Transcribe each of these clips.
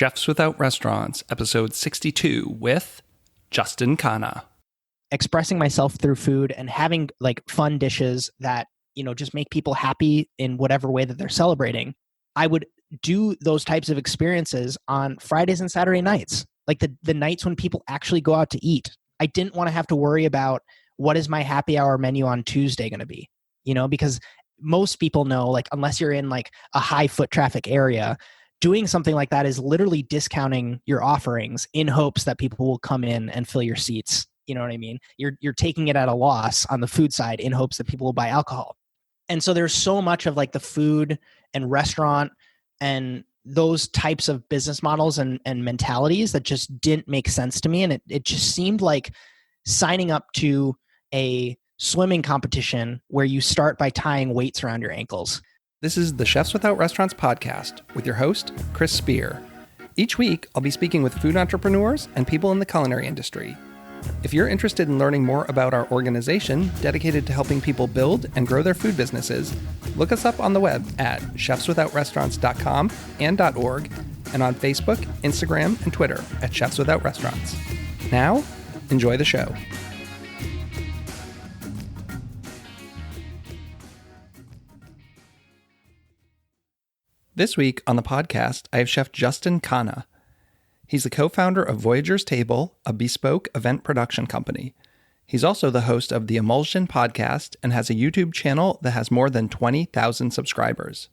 Chefs Without Restaurants, episode 62 with Justin KHANNA. Expressing myself through food and having like fun dishes that, just make people happy in whatever way that they're celebrating. I would do those types of experiences on Fridays and Saturday nights, like the nights when people actually go out to eat. I didn't want to have to worry about what is my happy hour menu on Tuesday going to be, because most people know, like, unless you're in like a high foot traffic area, doing something like that is literally discounting your offerings in hopes that people will come in and fill your seats. You know what I mean? You're taking it at a loss on the food side in hopes that people will buy alcohol. And so there's so much of like the food and restaurant and those types of business models and mentalities that just didn't make sense to me. And it just seemed like signing up to a swimming competition where you start by tying weights around your ankles. This is the Chefs Without Restaurants podcast with your host, Chris Spear. Each week, I'll be speaking with food entrepreneurs and people in the culinary industry. If you're interested in learning more about our organization dedicated to helping people build and grow their food businesses, look us up on the web at chefswithoutrestaurants.com and .org, and on Facebook, Instagram, and Twitter at Chefs Without Restaurants. Now, enjoy the show. This week on the podcast, I have Chef Justin KHANNA. He's the co-founder of Voyager's Table, a bespoke event production company. He's also the host of the Emulsion podcast and has a YouTube channel that has more than 20,000 subscribers.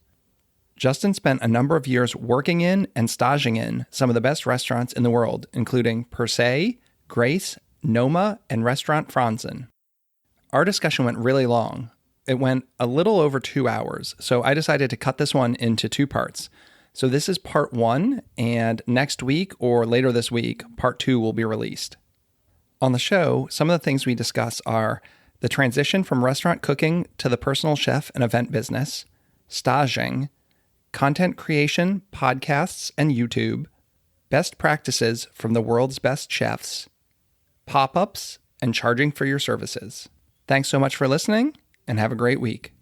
Justin spent a number of years working in and staging in some of the best restaurants in the world, including Per Se, Grace, Noma, and Restaurant Franzen. Our discussion went really long. It went a little over 2 hours, so I decided to cut this one into two parts. So this is part one, and next week or later this week, part two will be released. On the show, some of the things we discuss are the transition from restaurant cooking to the personal chef and event business, staging, content creation, podcasts, and YouTube, best practices from the world's best chefs, pop-ups, and charging for your services. Thanks so much for listening, and have a great week.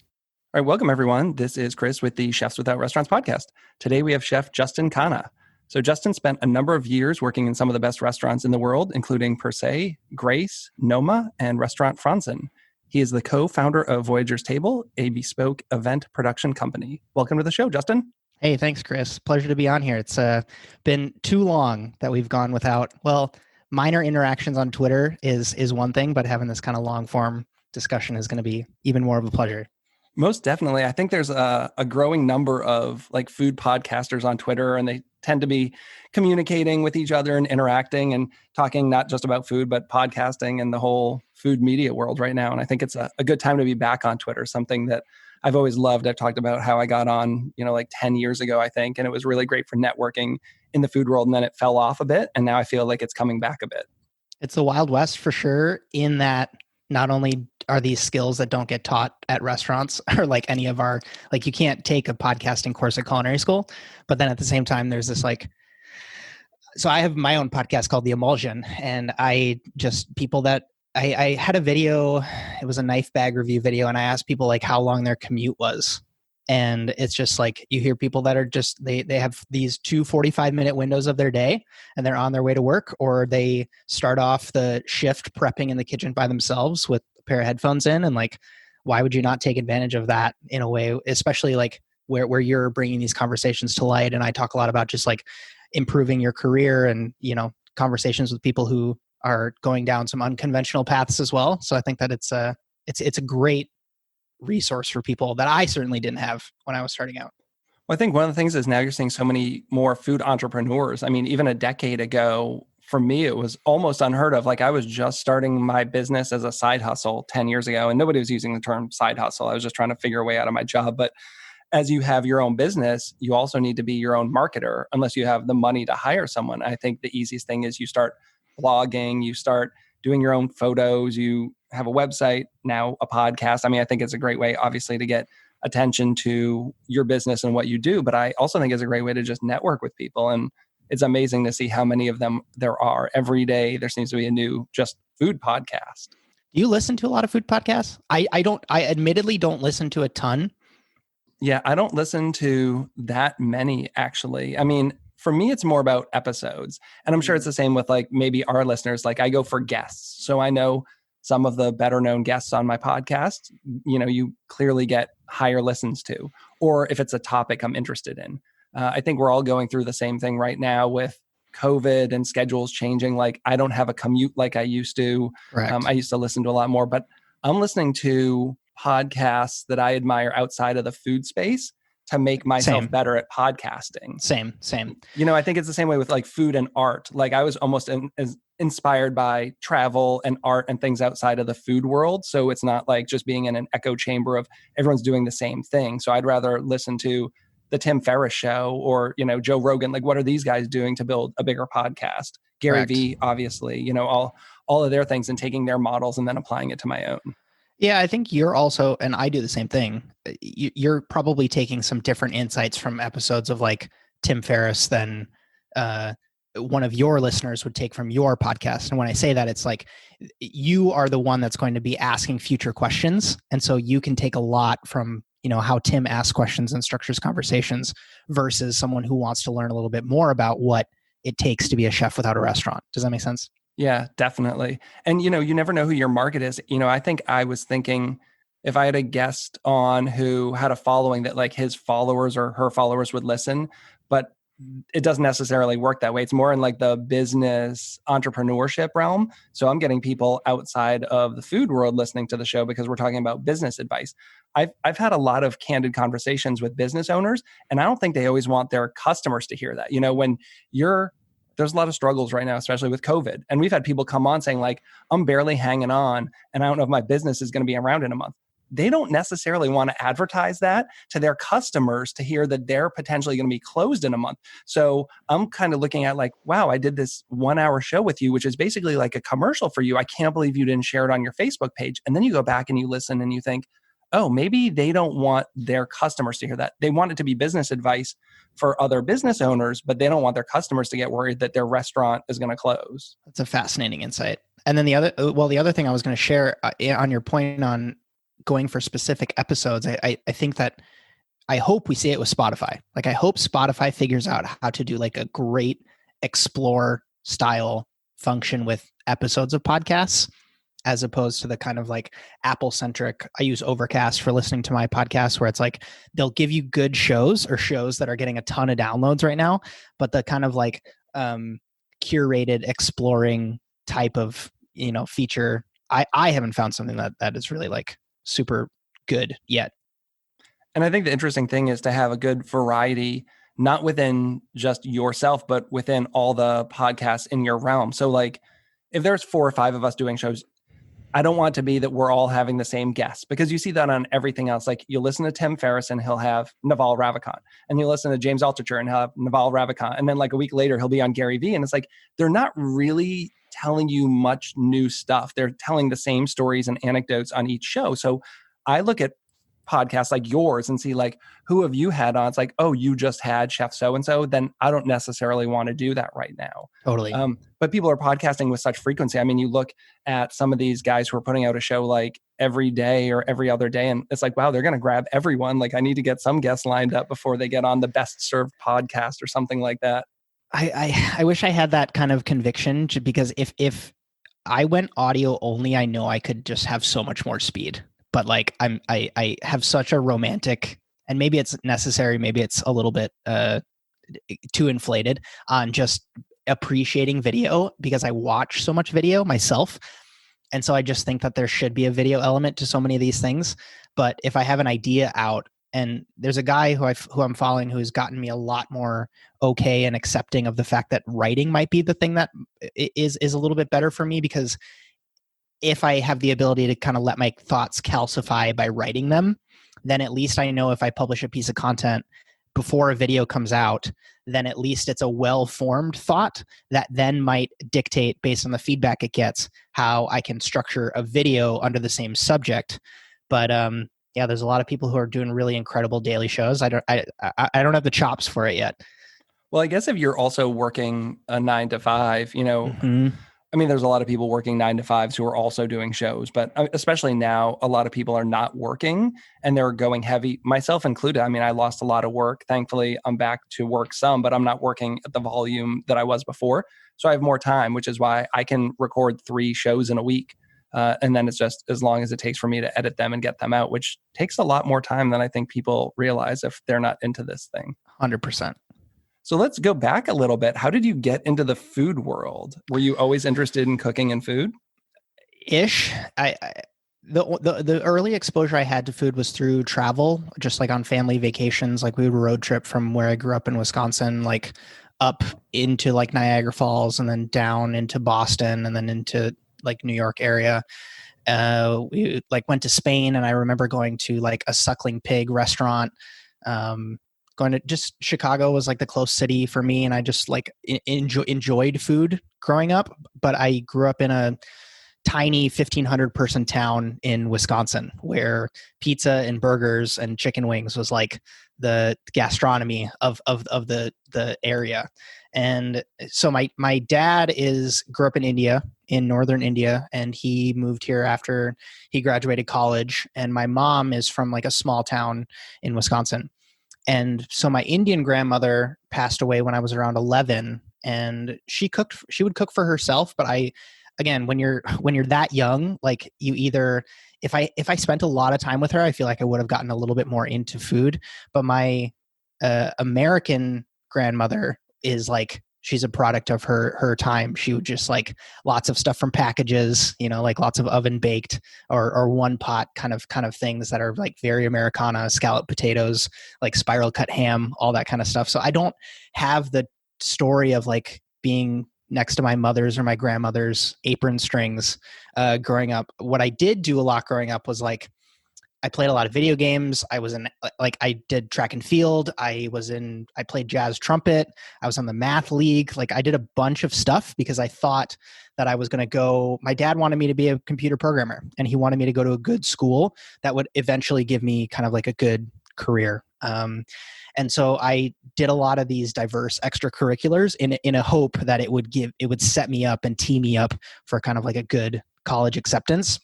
All right, welcome everyone. This is Chris with the Chefs Without Restaurants podcast. Today we have Chef Justin KHANNA. So Justin spent a number of years working in some of the best restaurants in the world, including Per Se, Grace, Noma, and Restaurant Franzen. He is the co-founder of Voyager's Table, a bespoke event production company. Welcome to the show, Justin. Hey, thanks, Chris. Pleasure to be on here. It's been too long that we've gone without, minor interactions on Twitter is one thing, but having this kind of long form discussion is going to be even more of a pleasure. Most definitely. I think there's a growing number of like food podcasters on Twitter, and they tend to be communicating with each other and interacting and talking not just about food, but podcasting and the whole food media world right now. And I think it's a good time to be back on Twitter, something that I've always loved. I've talked about how I got on, like 10 years ago, I think, and it was really great for networking in the food world. And then it fell off a bit. And now I feel like it's coming back a bit. It's the Wild West for sure, in that not only are these skills that don't get taught at restaurants or like any of our, like you can't take a podcasting course at culinary school, but then at the same time, there's this so I have my own podcast called The Emulsion, and I had a video, it was a knife bag review video, and I asked people like how long their commute was. And it's just like, you hear people that are just, they have these 2 45-minute windows of their day and they're on their way to work, or they start off the shift prepping in the kitchen by themselves with a pair of headphones in. And like, why would you not take advantage of that in a way, especially like where you're bringing these conversations to light? And I talk a lot about just like improving your career and, conversations with people who are going down some unconventional paths as well. So I think that it's a great resource for people that I certainly didn't have when I was starting out. Well, I think one of the things is now you're seeing so many more food entrepreneurs. I mean, even a decade ago, for me, it was almost unheard of. Like I was just starting my business as a side hustle 10 years ago, and nobody was using the term side hustle. I was just trying to figure a way out of my job. But as you have your own business, you also need to be your own marketer, unless you have the money to hire someone. I think the easiest thing is you start blogging, you start doing your own photos, you have a website, now a podcast. I mean, I think it's a great way, obviously, to get attention to your business and what you do. But I also think it's a great way to just network with people. And it's amazing to see how many of them there are. Every day, there seems to be a new just food podcast. Do you listen to a lot of food podcasts? I admittedly don't listen to a ton. Yeah, I don't listen to that many, actually. I mean, for me, it's more about episodes. And I'm sure it's the same with like maybe our listeners. Like I go for guests. So I know some of the better known guests on my podcast, you clearly get higher listens to, or if it's a topic I'm interested in. I think we're all going through the same thing right now with COVID and schedules changing. Like I don't have a commute like I used to. Correct. I used to listen to a lot more, but I'm listening to podcasts that I admire outside of the food space to make myself better at podcasting. Same. I think it's the same way with like food and art. Like I was almost as inspired by travel and art and things outside of the food world. So it's not like just being in an echo chamber of everyone's doing the same thing. So I'd rather listen to the Tim Ferriss show or, Joe Rogan. Like what are these guys doing to build a bigger podcast? Gary Correct. Vee, obviously, all of their things and taking their models and then applying it to my own. Yeah, I think you're also, and I do the same thing. You're probably taking some different insights from episodes of like Tim Ferriss than one of your listeners would take from your podcast. And when I say that, it's like you are the one that's going to be asking future questions. And so you can take a lot from, how Tim asks questions and structures conversations versus someone who wants to learn a little bit more about what it takes to be a chef without a restaurant. Does that make sense? Yeah, definitely. And, you never know who your market is. I think I was thinking if I had a guest on who had a following that like his followers or her followers would listen, but it doesn't necessarily work that way. It's more in like the business entrepreneurship realm. So I'm getting people outside of the food world listening to the show because we're talking about business advice. I've had a lot of candid conversations with business owners, and I don't think they always want their customers to hear that. When there's a lot of struggles right now, especially with COVID. And we've had people come on saying like, I'm barely hanging on and I don't know if my business is going to be around in a month. They don't necessarily want to advertise that to their customers to hear that they're potentially going to be closed in a month. So I'm kind of looking at like, wow, I did this 1 hour show with you, which is basically like a commercial for you. I can't believe you didn't share it on your Facebook page. And then you go back and you listen and you think, oh, maybe they don't want their customers to hear that. They want it to be business advice for other business owners, but they don't want their customers to get worried that their restaurant is going to close. That's a fascinating insight. And then the other thing I was going to share on your point on going for specific episodes, I think that I hope we see it with Spotify. Like I hope Spotify figures out how to do like a great explore style function with episodes of podcasts, as opposed to the kind of like Apple centric. I use Overcast for listening to my podcast where it's like, they'll give you good shows or shows that are getting a ton of downloads right now, but the kind of like curated exploring type of, feature, I haven't found something that is really like super good yet. And I think the interesting thing is to have a good variety, not within just yourself, but within all the podcasts in your realm. So like if there's 4 or 5 of us doing shows, I don't want it to be that we're all having the same guests, because you see that on everything else. Like you listen to Tim Ferriss and he'll have Naval Ravikant, and you listen to James Altucher and he'll have Naval Ravikant. And then like a week later, he'll be on Gary Vee. And it's like, they're not really telling you much new stuff. They're telling the same stories and anecdotes on each show. So I look at podcasts like yours and see like, who have you had on? It's like, oh, you just had Chef so-and-so. Then I don't necessarily want to do that right now. Totally. But people are podcasting with such frequency. I mean, you look at some of these guys who are putting out a show like every day or every other day, and it's like, wow, they're going to grab everyone. Like I need to get some guests lined up before they get on the Best Served podcast or something like that. I wish I had that kind of conviction, because if I went audio only, I know I could just have so much more speed. But like I have such a romantic, and maybe it's necessary, maybe it's a little bit too inflated on just appreciating video, because I watch so much video myself. And so I just think that there should be a video element to so many of these things. But if I have an idea out, and there's a guy who I'm following who's gotten me a lot more okay and accepting of the fact that writing might be the thing that is a little bit better for me, because if I have the ability to kind of let my thoughts calcify by writing them, then at least I know if I publish a piece of content before a video comes out, then at least it's a well-formed thought that then might dictate, based on the feedback it gets, how I can structure a video under the same subject. But yeah, there's a lot of people who are doing really incredible daily shows. I don't have the chops for it yet. Well, I guess if you're also working a 9 to 5, Mm-hmm. I mean, there's a lot of people working 9 to 5s who are also doing shows, but especially now, a lot of people are not working and they're going heavy, myself included. I mean, I lost a lot of work. Thankfully, I'm back to work some, but I'm not working at the volume that I was before. So I have more time, which is why I can record 3 shows in a week. And then it's just as long as it takes for me to edit them and get them out, which takes a lot more time than I think people realize if they're not into this thing. 100%. So let's go back a little bit. How did you get into the food world? Were you always interested in cooking and food? Ish. The early exposure I had to food was through travel, just like on family vacations. Like we would road trip from where I grew up in Wisconsin, like up into like Niagara Falls and then down into Boston and then into like New York area. We like went to Spain, and I remember going to like a suckling pig restaurant. Going to just Chicago was like the close city for me, and I just like enjoyed food growing up. But I grew up in a tiny 1,500 person town in Wisconsin where pizza and burgers and chicken wings was like the gastronomy of the area. And so my dad grew up in India, in northern India, and he moved here after he graduated college. And my mom is from like a small town in Wisconsin. And so my Indian grandmother passed away when I was around 11, and she would cook for herself. But again, when you're that young, like you either, if I spent a lot of time with her, I feel like I would have gotten a little bit more into food. But my American grandmother is like, she's a product of her time. She would just like lots of stuff from packages, like lots of oven baked or one pot kind of things that are like very Americana, scalloped potatoes, like spiral cut ham, all that kind of stuff. So I don't have the story of like being next to my mother's or my grandmother's apron strings growing up. What I did do a lot growing up was like, I played a lot of video games. I was in like, I did track and field. I played jazz trumpet. I was on the math league. Like I did a bunch of stuff because I thought that I was going to go, my dad wanted me to be a computer programmer, and he wanted me to go to a good school that would eventually give me kind of like a good career. And so I did a lot of these diverse extracurriculars in a hope that it would set me up and tee me up for kind of like a good college acceptance.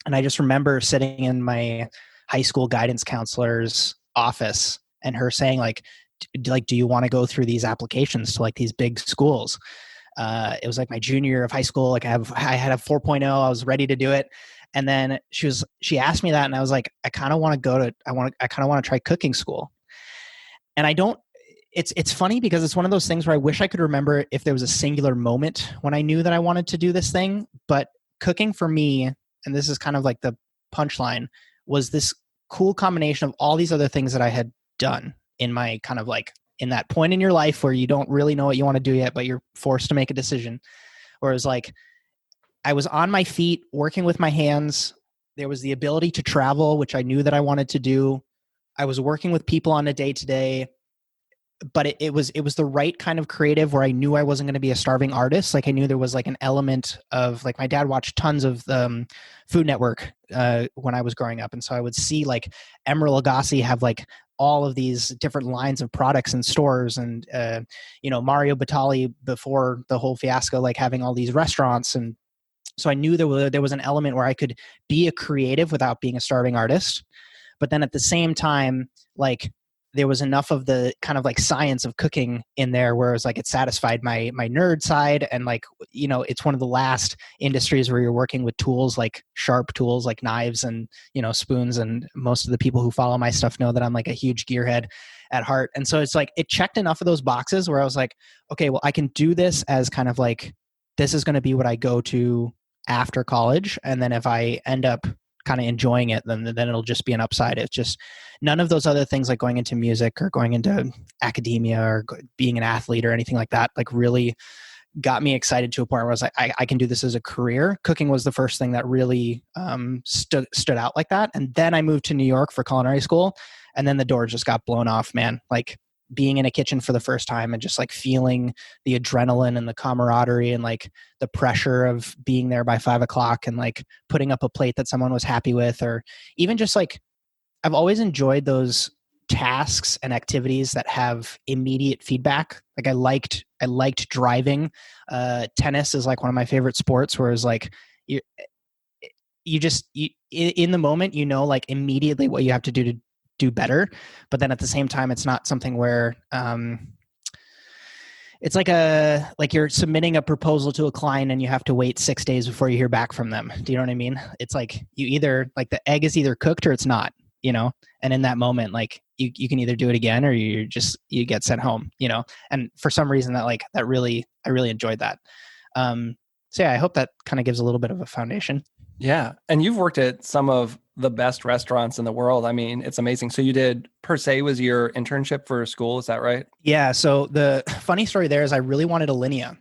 And I just remember sitting in my high school guidance counselor's office and her saying like, do you want to go through these applications to like these big schools? It was like my junior year of high school. Like I had a 4.0. I was ready to do it. And then she asked me that, and I was like, I kind of want to try cooking school. And it's funny because it's one of those things where I wish I could remember if there was a singular moment when I knew that I wanted to do this thing, but cooking for me, and this is kind of like the punchline, was this cool combination of all these other things that I had done in my kind of like in that point in your life where you don't really know what you want to do yet, but you're forced to make a decision. Whereas like I was on my feet working with my hands. There was the ability to travel, which I knew that I wanted to do. I was working with people on a day-to-day, but it was the right kind of creative where I knew I wasn't going to be a starving artist. Like I knew there was like an element of like, my dad watched tons of the Food Network when I was growing up. And so I would see like Emeril Lagasse have like all of these different lines of products in stores, and Mario Batali before the whole fiasco, like having all these restaurants. And so I knew there was an element where I could be a creative without being a starving artist. But then at the same time, like there was enough of the kind of like science of cooking in there where it was like it satisfied my nerd side. And like, it's one of the last industries where you're working with tools, like sharp tools like knives and, spoons. And most of the people who follow my stuff know that I'm like a huge gearhead at heart. And so it's like, it checked enough of those boxes where I was like, okay, well, I can do this as kind of like, this is going to be what I go to after college. And then if I end up kind of enjoying it, then it'll just be an upside. It's just none of those other things like going into music or going into academia or being an athlete or anything like that, like really got me excited to a point where I was like, I can do this as a career. Cooking was the first thing that really stood out like that. And then I moved to New York for culinary school, and then the door just got blown off, man. Like being in a kitchen for the first time and just like feeling the adrenaline and the camaraderie and like the pressure of being there by 5:00 and like putting up a plate that someone was happy with, or even just like, I've always enjoyed those tasks and activities that have immediate feedback. Like I liked driving. Tennis is like one of my favorite sports, whereas like you in the moment, like immediately what you have to do to do better. But then at the same time, it's not something where it's like you're submitting a proposal to a client and you have to wait 6 days before you hear back from them. Do you know what I mean? It's like you either like the egg is either cooked or it's not, and in that moment, like you can either do it again or you get sent home, and for some reason I really enjoyed that. So yeah, I hope that kind of gives a little bit of a foundation. Yeah. And you've worked at some of the best restaurants in the world. I mean, it's amazing. So you did, per se, was your internship for school. Is that right? Yeah. So the funny story there is I really wanted Alinea.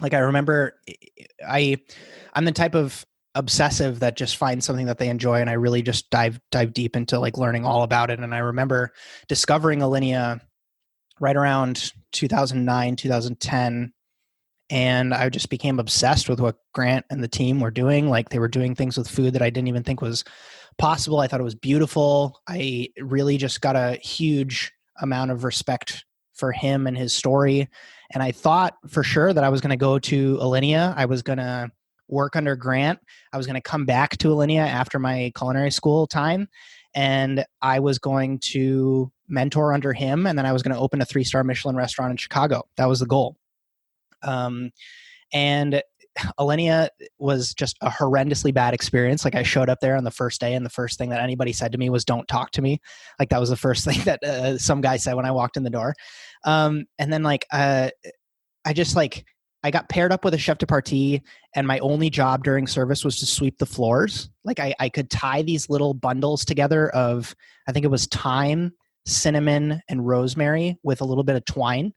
Like I remember I'm the type of obsessive that just finds something that they enjoy. And I really just dive deep into like learning all about it. And I remember discovering Alinea right around 2009, 2010. And I just became obsessed with what Grant and the team were doing. Like they were doing things with food that I didn't even think was possible. I thought it was beautiful. I really just got a huge amount of respect for him and his story. And I thought for sure that I was going to go to Alinea. I was going to work under Grant. I was going to come back to Alinea after my culinary school time. And I was going to mentor under him. And then I was going to open a 3-star Michelin restaurant in Chicago. That was the goal. And Alinea was just a horrendously bad experience. Like I showed up there on the first day and the first thing that anybody said to me was don't talk to me. Like that was the first thing that some guy said when I walked in the door. And then I got paired up with a chef de partie and my only job during service was to sweep the floors. Like I could tie these little bundles together of, I think it was thyme, cinnamon, and rosemary with a little bit of twine.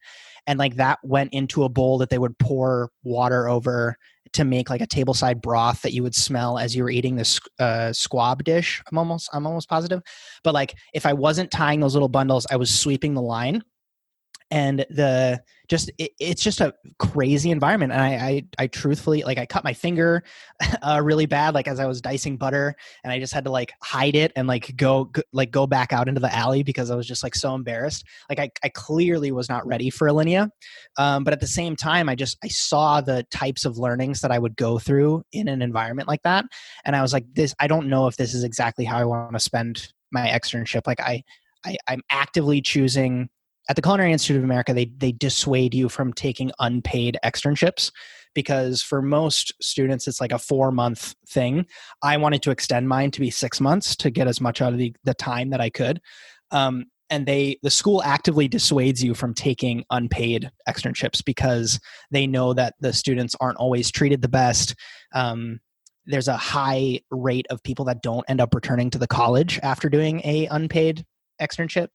And like that went into a bowl that they would pour water over to make like a tableside broth that you would smell as you were eating this squab dish. I'm almost positive. But like if I wasn't tying those little bundles, I was sweeping the line. And it's just a crazy environment. And I truthfully, like I cut my finger really bad, like as I was dicing butter, and I just had to like hide it and like go back out into the alley because I was just like so embarrassed. Like I clearly was not ready for Alinea. But at the same time, I saw the types of learnings that I would go through in an environment like that. And I was like, I don't know if this is exactly how I want to spend my externship. Like I'm actively choosing. At the Culinary Institute of America, they dissuade you from taking unpaid externships because for most students, it's like a 4-month thing. I wanted to extend mine to be 6 months to get as much out of the time that I could. And the school actively dissuades you from taking unpaid externships because they know that the students aren't always treated the best. There's a high rate of people that don't end up returning to the college after doing a unpaid externship.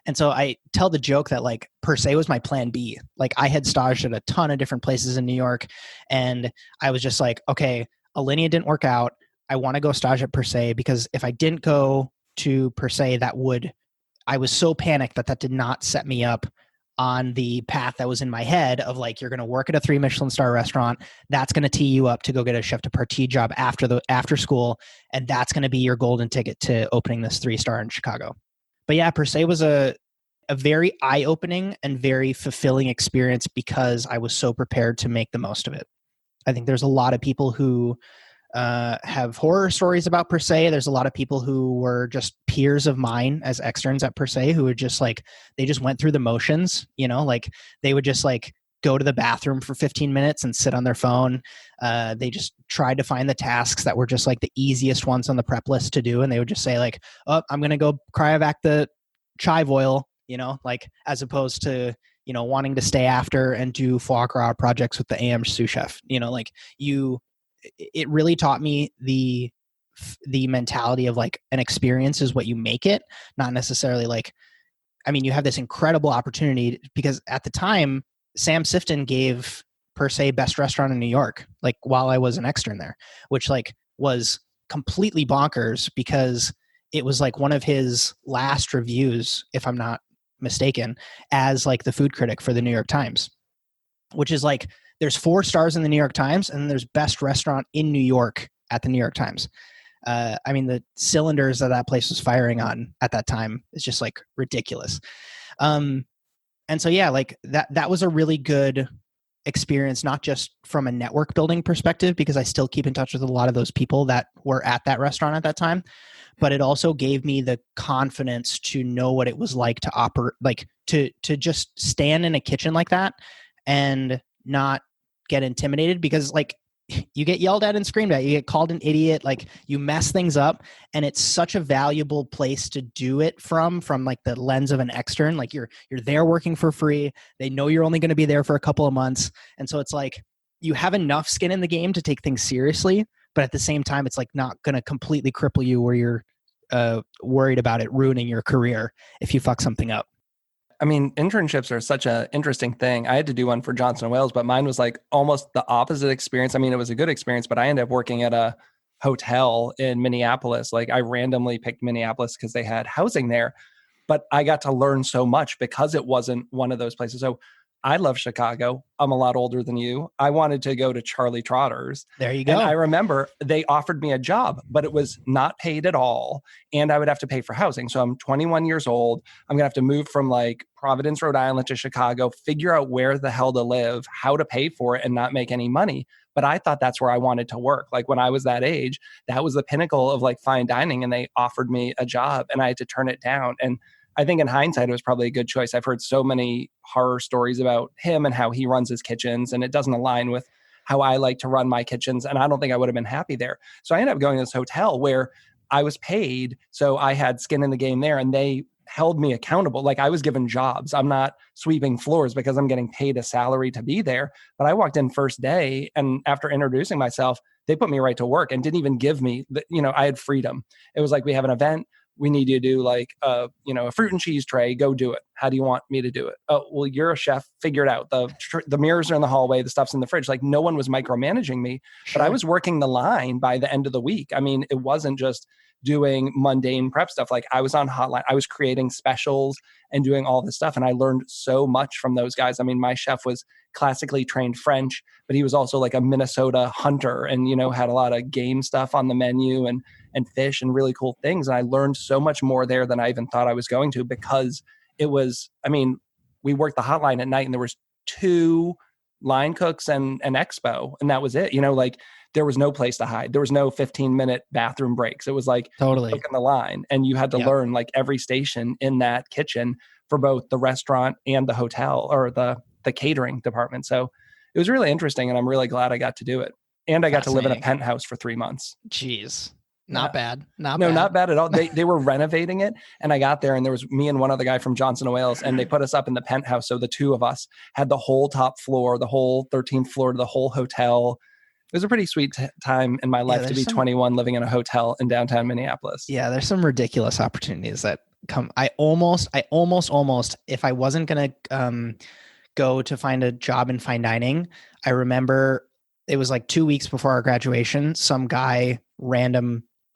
And so I tell the joke that like per se was my plan B. Like I had staged at a ton of different places in New York and I was just like, okay, Alinea didn't work out. I want to go stage at per se because if I didn't go to per se, I was so panicked that did not set me up on the path that was in my head of like, you're going to work at a 3 Michelin star restaurant. That's going to tee you up to go get a chef de partie job after school. And that's going to be your golden ticket to opening this 3-star in Chicago. But yeah, per se was a very eye-opening and very fulfilling experience because I was so prepared to make the most of it. I think there's a lot of people who have horror stories about per se. There's a lot of people who were just peers of mine as externs at per se who would just like, they just went through the motions, like they would just like go to the bathroom for 15 minutes and sit on their phone. They just tried to find the tasks that were just like the easiest ones on the prep list to do. And they would just say like, oh, I'm going to go cryovac the chive oil, like as opposed to, wanting to stay after and do foie gras projects with the AM sous chef, it really taught me the mentality of like an experience is what you make it, not necessarily like, I mean, you have this incredible opportunity because at the time, Sam Sifton gave per se best restaurant in New York, like while I was an extern there, which like was completely bonkers because it was like one of his last reviews, if I'm not mistaken, as like the food critic for the New York Times, which is like, there's 4 stars in the New York Times and there's best restaurant in New York at the New York Times. I mean, the cylinders that place was firing on at that time is just like ridiculous. And so, yeah, like that was a really good experience, not just from a network building perspective, because I still keep in touch with a lot of those people that were at that restaurant at that time, but it also gave me the confidence to know what it was like to operate, like to just stand in a kitchen like that and not get intimidated, because like you get yelled at and screamed at, you get called an idiot, like you mess things up, and it's such a valuable place to do it from like the lens of an extern. Like you're there working for free. They know you're only going to be there for a couple of months. And so it's like you have enough skin in the game to take things seriously, but at the same time, it's like not going to completely cripple you where you're worried about it ruining your career if you fuck something up. I mean, internships are such an interesting thing. I had to do one for Johnson & Wales, but mine was like almost the opposite experience. I mean, it was a good experience, but I ended up working at a hotel in Minneapolis. Like I randomly picked Minneapolis because they had housing there, but I got to learn so much because it wasn't one of those places. So I love Chicago. I'm a lot older than you. I wanted to go to Charlie Trotter's. There you go. And I remember they offered me a job, but it was not paid at all. And I would have to pay for housing. So I'm 21 years old. I'm going to have to move from like Providence, Rhode Island to Chicago, figure out where the hell to live, how to pay for it, and not make any money. But I thought that's where I wanted to work. Like when I was that age, that was the pinnacle of like fine dining. And they offered me a job and I had to turn it down. And I think in hindsight, it was probably a good choice. I've heard so many horror stories about him and how he runs his kitchens, and it doesn't align with how I like to run my kitchens. And I don't think I would have been happy there. So I ended up going to this hotel where I was paid. So I had skin in the game there, and they held me accountable. Like I was given jobs. I'm not sweeping floors because I'm getting paid a salary to be there. But I walked in first day, and after introducing myself, they put me right to work and didn't even give me, I had freedom. It was like, we have an event. We need you to do like, a fruit and cheese tray. Go do it. How do you want me to do it? Oh, well, you're a chef. Figure it out. The mirrors are in the hallway. The stuff's in the fridge. Like no one was micromanaging me, Sure. but I was working the line by the end of the week. I mean, it wasn't just doing mundane prep stuff. Like I was on hotline. I was creating specials and doing all this stuff. And I learned so much from those guys. I mean, my chef was classically trained French, but he was also like a Minnesota hunter and, had a lot of game stuff on the menu and fish and really cool things. And I learned so much more there than I even thought I was going to, because it was, we worked the hotline at night and there was 2 line cooks and an expo, and that was it. Like there was no place to hide. There was no 15-minute bathroom breaks. It was like Totally cooking the line, and you had to learn like every station in that kitchen for both the restaurant and the hotel or the catering department. So it was really interesting, and I'm really glad I got to do it. And I got to live in a penthouse for 3 months. Jeez. Not bad. Not bad at all. They were renovating it, and I got there and there was me and one other guy from Johnson & Wales, and they put us up in the penthouse. So the 2 of us had the whole top floor, the whole 13th floor to the whole hotel. It was a pretty sweet time in my life to be 21 living in a hotel in downtown Minneapolis. Yeah, there's some ridiculous opportunities that come. I almost, if I wasn't going to go to find a job in fine dining, I remember it was like 2 weeks before our graduation, some guy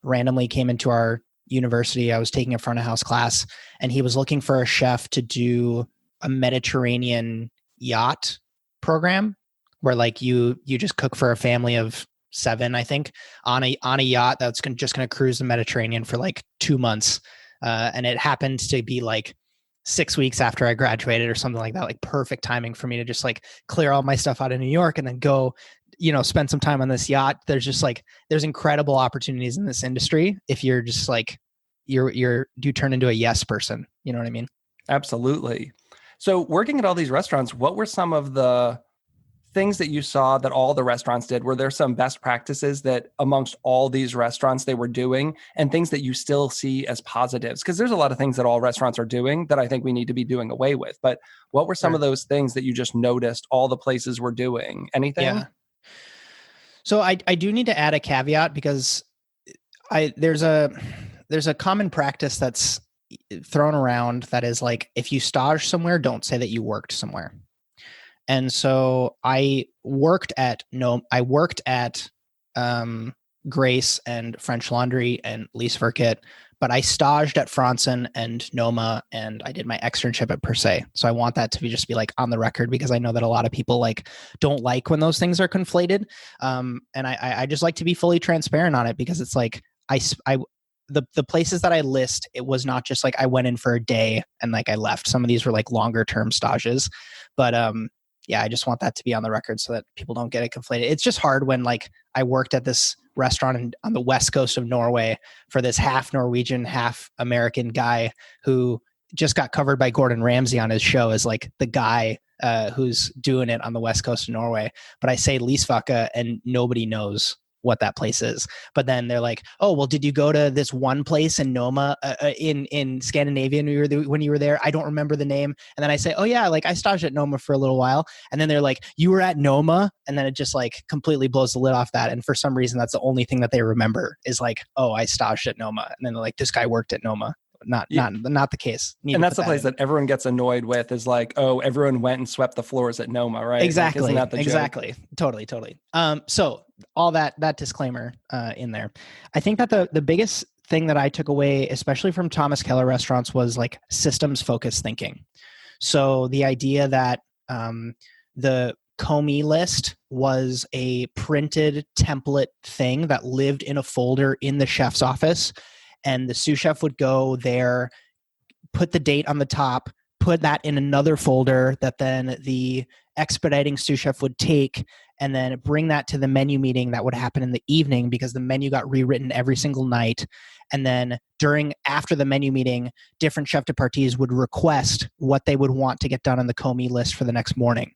randomly came into our university. I was taking a front of house class, and he was looking for a chef to do a Mediterranean yacht program where like you just cook for a family of 7, I think, on a yacht that's just going to cruise the Mediterranean for like 2 months. And it happened to be like 6 weeks after I graduated or something like that, like perfect timing for me to just like clear all my stuff out of New York and then go, spend some time on this yacht. There's incredible opportunities in this industry if you're just like, you turn into a yes person. You know what I mean? Absolutely. So working at all these restaurants, what were some of the things that you saw that all the restaurants did? Were there some best practices that amongst all these restaurants they were doing, and things that you still see as positives? Because there's a lot of things that all restaurants are doing that I think we need to be doing away with. But what were some of those things that you just noticed all the places were doing? Anything? Yeah. So I do need to add a caveat, because there's a common practice that's thrown around that is like, if you stage somewhere, don't say that you worked somewhere. And so I worked at Grace and French Laundry and Lise Verkit, but I staged at Franzen and Noma, and I did my externship at Per Se. So I want that to be like on the record, because I know that a lot of people like don't like when those things are conflated. And I just like to be fully transparent on it, because it's like, the places that I list, it was not just like I went in for a day and like I left. Some of these were like longer term stages, but yeah, I just want that to be on the record so that people don't get it conflated. It's just hard when like I worked at this restaurant on the west coast of Norway for this half Norwegian, half American guy who just got covered by Gordon Ramsay on his show as like the guy who's doing it on the west coast of Norway. But I say Lisvaka and nobody knows what that place is. But then they're like, oh, well, did you go to this one place in Noma in Scandinavia when you were there? I don't remember the name. And then I say, oh yeah, like I staged at Noma for a little while. And then they're like, you were at Noma? And then it just like completely blows the lid off that. And for some reason, that's the only thing that they remember is like, oh, I staged at Noma. And then they're like, this guy worked at Noma. Not the case. And that's the place that everyone gets annoyed with is like, oh, everyone went and swept the floors at Noma, right? Exactly. Like, isn't that the joke? Exactly. Totally. So all that disclaimer in there. I think that the biggest thing that I took away, especially from Thomas Keller restaurants, was like systems focused thinking. So the idea that the Comey list was a printed template thing that lived in a folder in the chef's office. And the sous chef would go there, put the date on the top, put that in another folder that then the expediting sous chef would take and then bring that to the menu meeting that would happen in the evening because the menu got rewritten every single night. And then after the menu meeting, different chef de parties would request what they would want to get done on the Comey list for the next morning.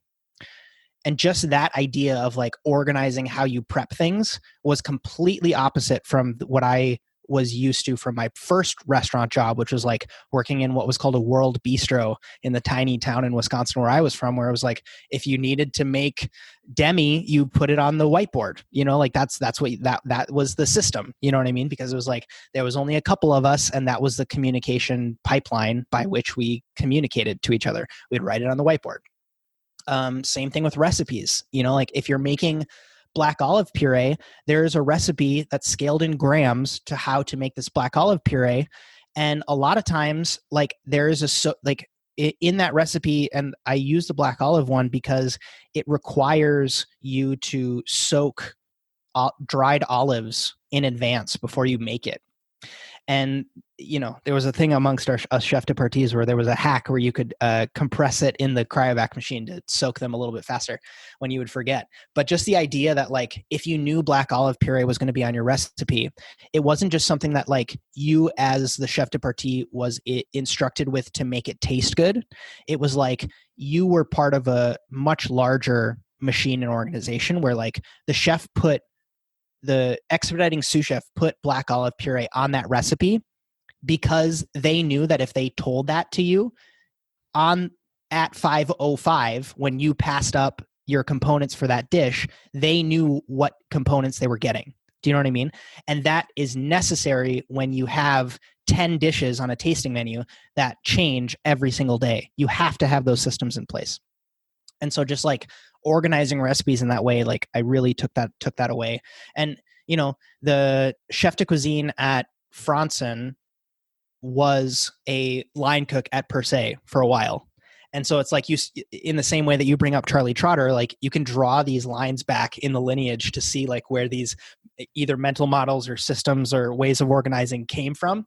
And just that idea of like organizing how you prep things was completely opposite from what I was used to from my first restaurant job, which was like working in what was called a World Bistro in the tiny town in Wisconsin where I was from, where it was like, if you needed to make demi, you put it on the whiteboard, you know, like that's what that was the system, you know what I mean? Because it was like, there was only a couple of us and that was the communication pipeline by which we communicated to each other. We'd write it on the whiteboard. Same thing with recipes, you know, like if you're making black olive puree, there's a recipe that's scaled in grams to how to make this black olive puree. And a lot of times, like there is in that recipe, and I use the black olive one because it requires you to soak dried olives in advance before you make it. And, you know, there was a thing amongst us chef de parties where there was a hack where you could compress it in the cryovac machine to soak them a little bit faster when you would forget. But just the idea that like, if you knew black olive puree was going to be on your recipe, it wasn't just something that like you as the chef de partie was instructed with to make it taste good. It was like you were part of a much larger machine and organization where like the expediting sous chef put black olive puree on that recipe because they knew that if they told that to you at 5:05 when you passed up your components for that dish, they knew what components they were getting. Do you know what I mean? And that is necessary when you have 10 dishes on a tasting menu that change every single day. You have to have those systems in place. And so just like organizing recipes in that way, like I really took that away. And, you know, the chef de cuisine at Franzen was a line cook at Per Se for a while. And so it's like in the same way that you bring up Charlie Trotter, like you can draw these lines back in the lineage to see like where these either mental models or systems or ways of organizing came from.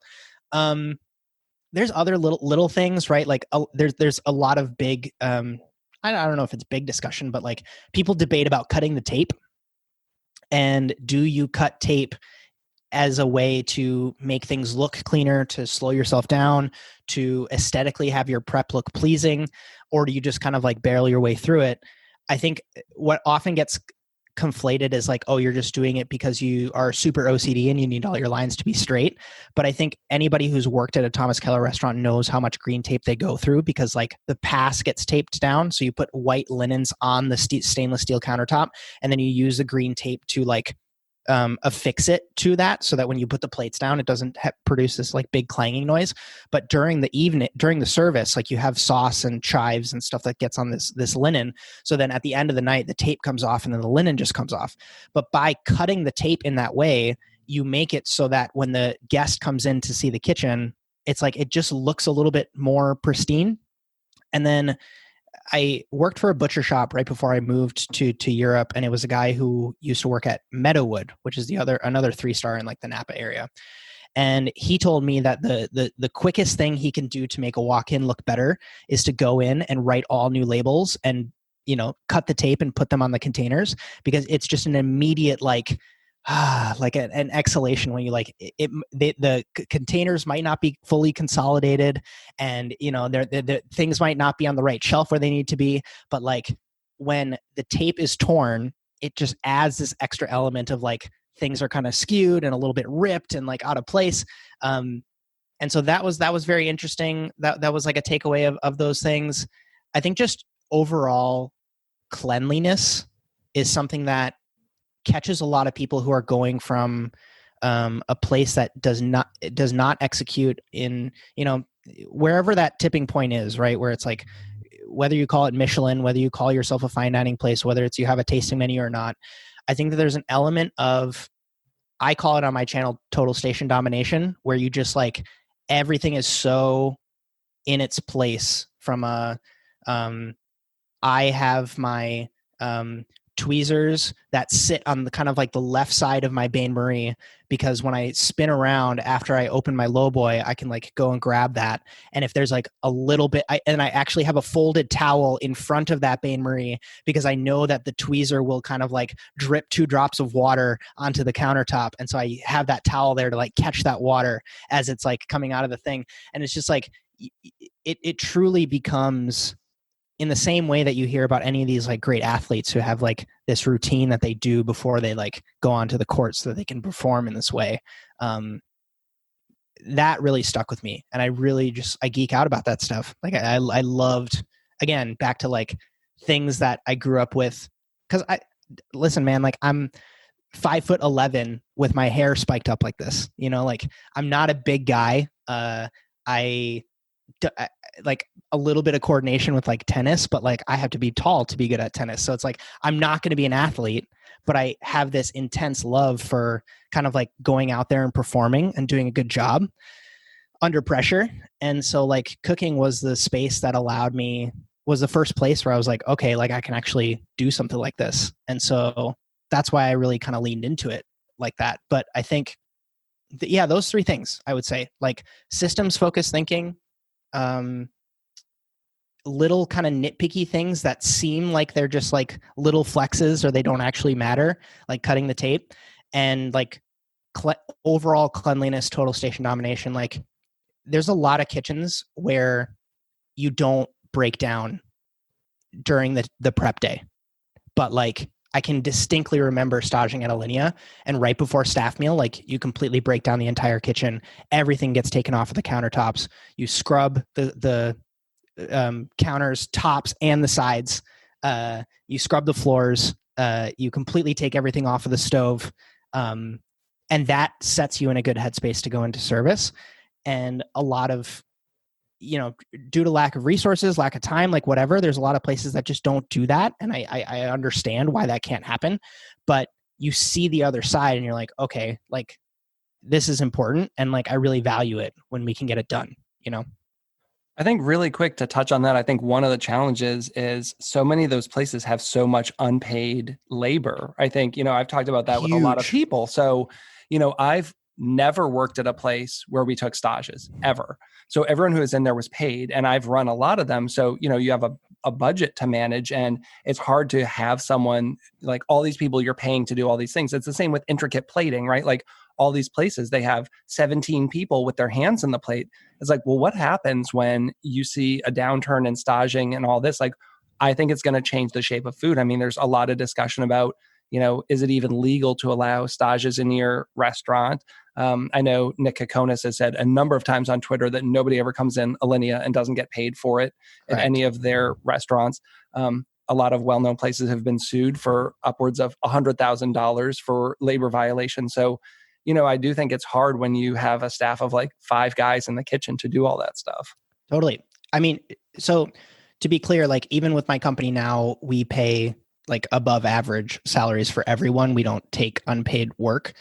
There's other little things, right? Like there's a lot of big, I don't know if it's big discussion, but like people debate about cutting the tape. And do you cut tape as a way to make things look cleaner, to slow yourself down, to aesthetically have your prep look pleasing, or do you just kind of like barrel your way through it? I think what often gets conflated is like, oh, you're just doing it because you are super OCD and you need all your lines to be straight. But I think anybody who's worked at a Thomas Keller restaurant knows how much green tape they go through because like the pass gets taped down. So you put white linens on the stainless steel countertop and then you use the green tape to like affix it to that so that when you put the plates down, it doesn't produce this like big clanging noise. But during the service, like you have sauce and chives and stuff that gets on this linen. So then at the end of the night, the tape comes off and then the linen just comes off. But by cutting the tape in that way, you make it so that when the guest comes in to see the kitchen, it's like, it just looks a little bit more pristine. And then I worked for a butcher shop right before I moved to Europe, and it was a guy who used to work at Meadowood, which is another 3-star in like the Napa area. And he told me that the quickest thing he can do to make a walk-in look better is to go in and write all new labels and, cut the tape and put them on the containers, because it's just an immediate like an exhalation when you the containers might not be fully consolidated, and the things might not be on the right shelf where they need to be, but like when the tape is torn, it just adds this extra element of like things are kind of skewed and a little bit ripped and like out of place. And so that was very interesting. That was like a takeaway of those things. I think just overall cleanliness is something that catches a lot of people who are going from a place that does not execute in, wherever that tipping point is, right? Where it's like, whether you call it Michelin, whether you call yourself a fine dining place, whether it's you have a tasting menu or not, I think that there's an element of, I call it on my channel, total station domination, where you just like, everything is so in its place from I have my tweezers that sit on the kind of like the left side of my bain marie, because when I spin around after I open my low boy, I can like go and grab that. And if there's like a little bit, I actually have a folded towel in front of that bain marie, because I know that the tweezer will kind of like drip 2 drops of water onto the countertop. And so I have that towel there to like catch that water as it's like coming out of the thing. And it's just like, it truly becomes, in the same way that you hear about any of these like great athletes who have like this routine that they do before they like go onto the court so that they can perform in this way. That really stuck with me. And I really I geek out about that stuff. Like I loved, again, back to like things that I grew up with. Cause listen, man, like I'm 5'11" with my hair spiked up like this, like I'm not a big guy. I like a little bit of coordination with like tennis, but like I have to be tall to be good at tennis. So it's like, I'm not going to be an athlete, but I have this intense love for kind of like going out there and performing and doing a good job under pressure. And so like cooking was the space that was the first place where I was like, okay, like I can actually do something like this. And so that's why I really kind of leaned into it like that. But I think, those 3 things I would say, like systems focused thinking, little kind of nitpicky things that seem like they're just like little flexes or they don't actually matter, like cutting the tape, and like overall cleanliness, total station domination. Like there's a lot of kitchens where you don't break down during the prep day, but like I can distinctly remember staging at Alinea, and right before staff meal, like you completely break down the entire kitchen. Everything gets taken off of the countertops. You scrub the counters, tops, and the sides. You scrub the floors. You completely take everything off of the stove. And that sets you in a good headspace to go into service. And a lot of, due to lack of resources, lack of time, like whatever, there's a lot of places that just don't do that. And I understand why that can't happen, but you see the other side and you're like, okay, like this is important. And like, I really value it when we can get it done, I think really quick to touch on that, I think one of the challenges is so many of those places have so much unpaid labor. I think, I've talked about that with a lot of people. So, I've never worked at a place where we took stages ever. So everyone who was in there was paid, and I've run a lot of them. So, you have a budget to manage, and it's hard to have someone like all these people you're paying to do all these things. It's the same with intricate plating, right? Like all these places, they have 17 people with their hands in the plate. It's like, well, what happens when you see a downturn in staging and all this? Like, I think it's going to change the shape of food. I mean, there's a lot of discussion about, is it even legal to allow stages in your restaurant? I know Nick Kokonis has said a number of times on Twitter that nobody ever comes in Alinea and doesn't get paid for it at any of their restaurants. A lot of well-known places have been sued for upwards of $100,000 for labor violations. So, I do think it's hard when you have a staff of like 5 guys in the kitchen to do all that stuff. Totally. I mean, so to be clear, like even with my company now, we pay like above average salaries for everyone. We don't take unpaid work.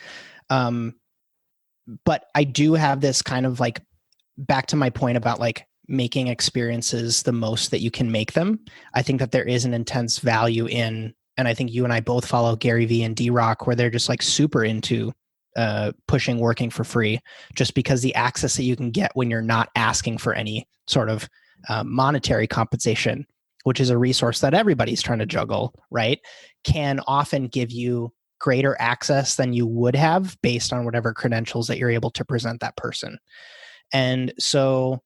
But I do have this kind of like, back to my point about like making experiences the most that you can make them. I think that there is an intense value in, and I think you and I both follow Gary Vee and D-Rock, where they're just like super into pushing working for free, just because the access that you can get when you're not asking for any sort of monetary compensation, which is a resource that everybody's trying to juggle, right, can often give you greater access than you would have based on whatever credentials that you're able to present that person. And so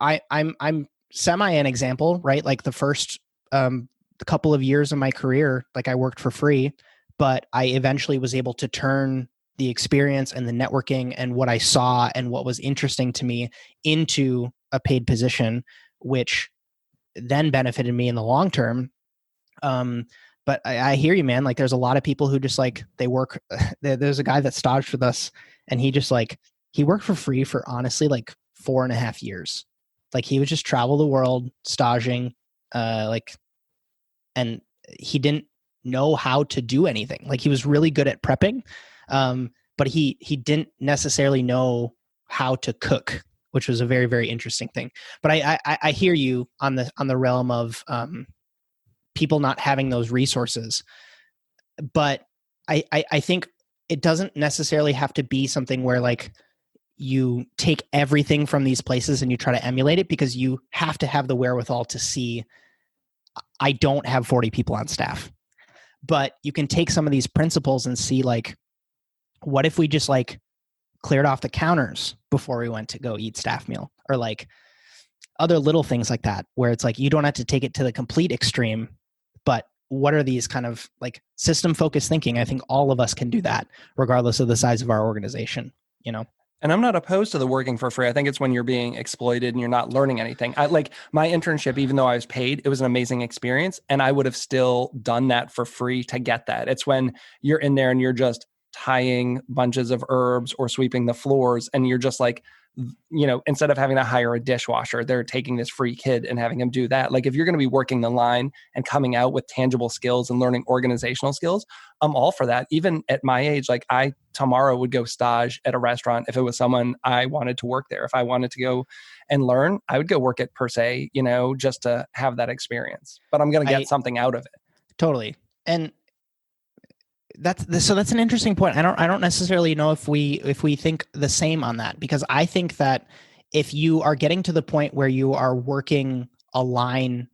I'm semi an example, right? Like the first couple of years of my career, like I worked for free, but I eventually was able to turn the experience and the networking and what I saw and what was interesting to me into a paid position, which then benefited me in the long term. But I hear you, man. Like there's a lot of people who just like, they work. There's a guy that staged with us, and he just like, he worked for free for honestly like 4.5 years. Like he would just travel the world staging, like, and he didn't know how to do anything. Like he was really good at prepping, but he didn't necessarily know how to cook, which was a very, very interesting thing. But I hear you on the realm of people not having those resources. But I think it doesn't necessarily have to be something where like you take everything from these places and you try to emulate it, because you have to have the wherewithal to see, I don't have 40 people on staff, but you can take some of these principles and see like, what if we just like cleared off the counters before we went to go eat staff meal, or like other little things like that, where it's like, you don't have to take it to the complete extreme, but what are these kind of like system focused thinking? I think all of us can do that regardless of the size of our organization, you know? And I'm not opposed to the working for free. I think it's when you're being exploited and you're not learning anything. I like my internship, even though I was paid, it was an amazing experience. And I would have still done that for free to get that. It's when you're in there and you're just tying bunches of herbs or sweeping the floors, and you're just like, you know, instead of having to hire a dishwasher, they're taking this free kid and having him do that. Like if you're going to be working the line and coming out with tangible skills and learning organizational skills, I'm all for that. Even at my age, like I tomorrow would go stage at a restaurant if it was someone I wanted to work there. If I wanted to go and learn, I would go work at per se, you know, just to have that experience. But I'm going to get something out of it. Totally. And that's an interesting point. I don't necessarily know if we think the same on that, because I think that if you are getting to the point where you are working a line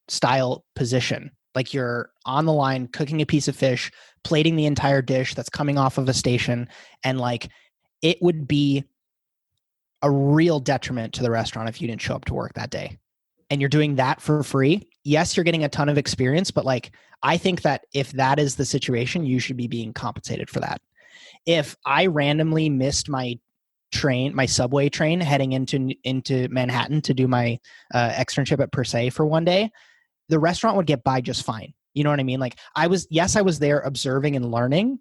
style position, like you're on the line cooking a piece of fish, plating the entire dish that's coming off of a station, and like it would be a real detriment to the restaurant if you didn't show up to work that day. And you're doing that for free. Yes, you're getting a ton of experience, but like I think that if that is the situation, you should be being compensated for that. If I randomly missed my subway train heading into Manhattan to do my externship at Per Se for one day, the restaurant would get by just fine. You know what I mean? Like I was there observing and learning,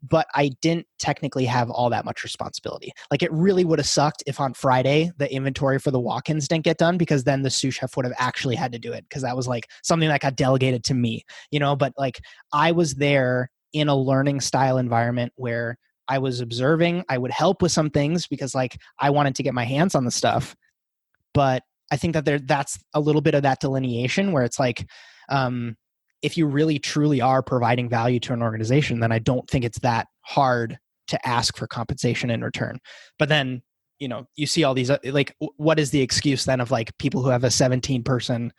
but I didn't technically have all that much responsibility. Like it really would have sucked if on Friday the inventory for the walk-ins didn't get done, because then the sous chef would have actually had to do it, because that was like something that got delegated to me, you know. But like I was there in a learning style environment where I was observing. I would help with some things because like I wanted to get my hands on the stuff. But I think that that's a little bit of that delineation where it's like, if you really truly are providing value to an organization, then I don't think it's that hard to ask for compensation in return. But then, you know, you see all these, like, what is the excuse then of like people who have a 17-person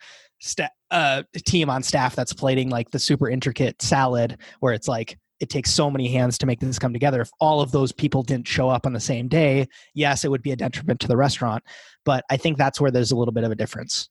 team on staff that's plating like the super intricate salad, where it's like, it takes so many hands to make this come together. If all of those people didn't show up on the same day, yes, it would be a detriment to the restaurant. But I think that's where there's a little bit of a difference.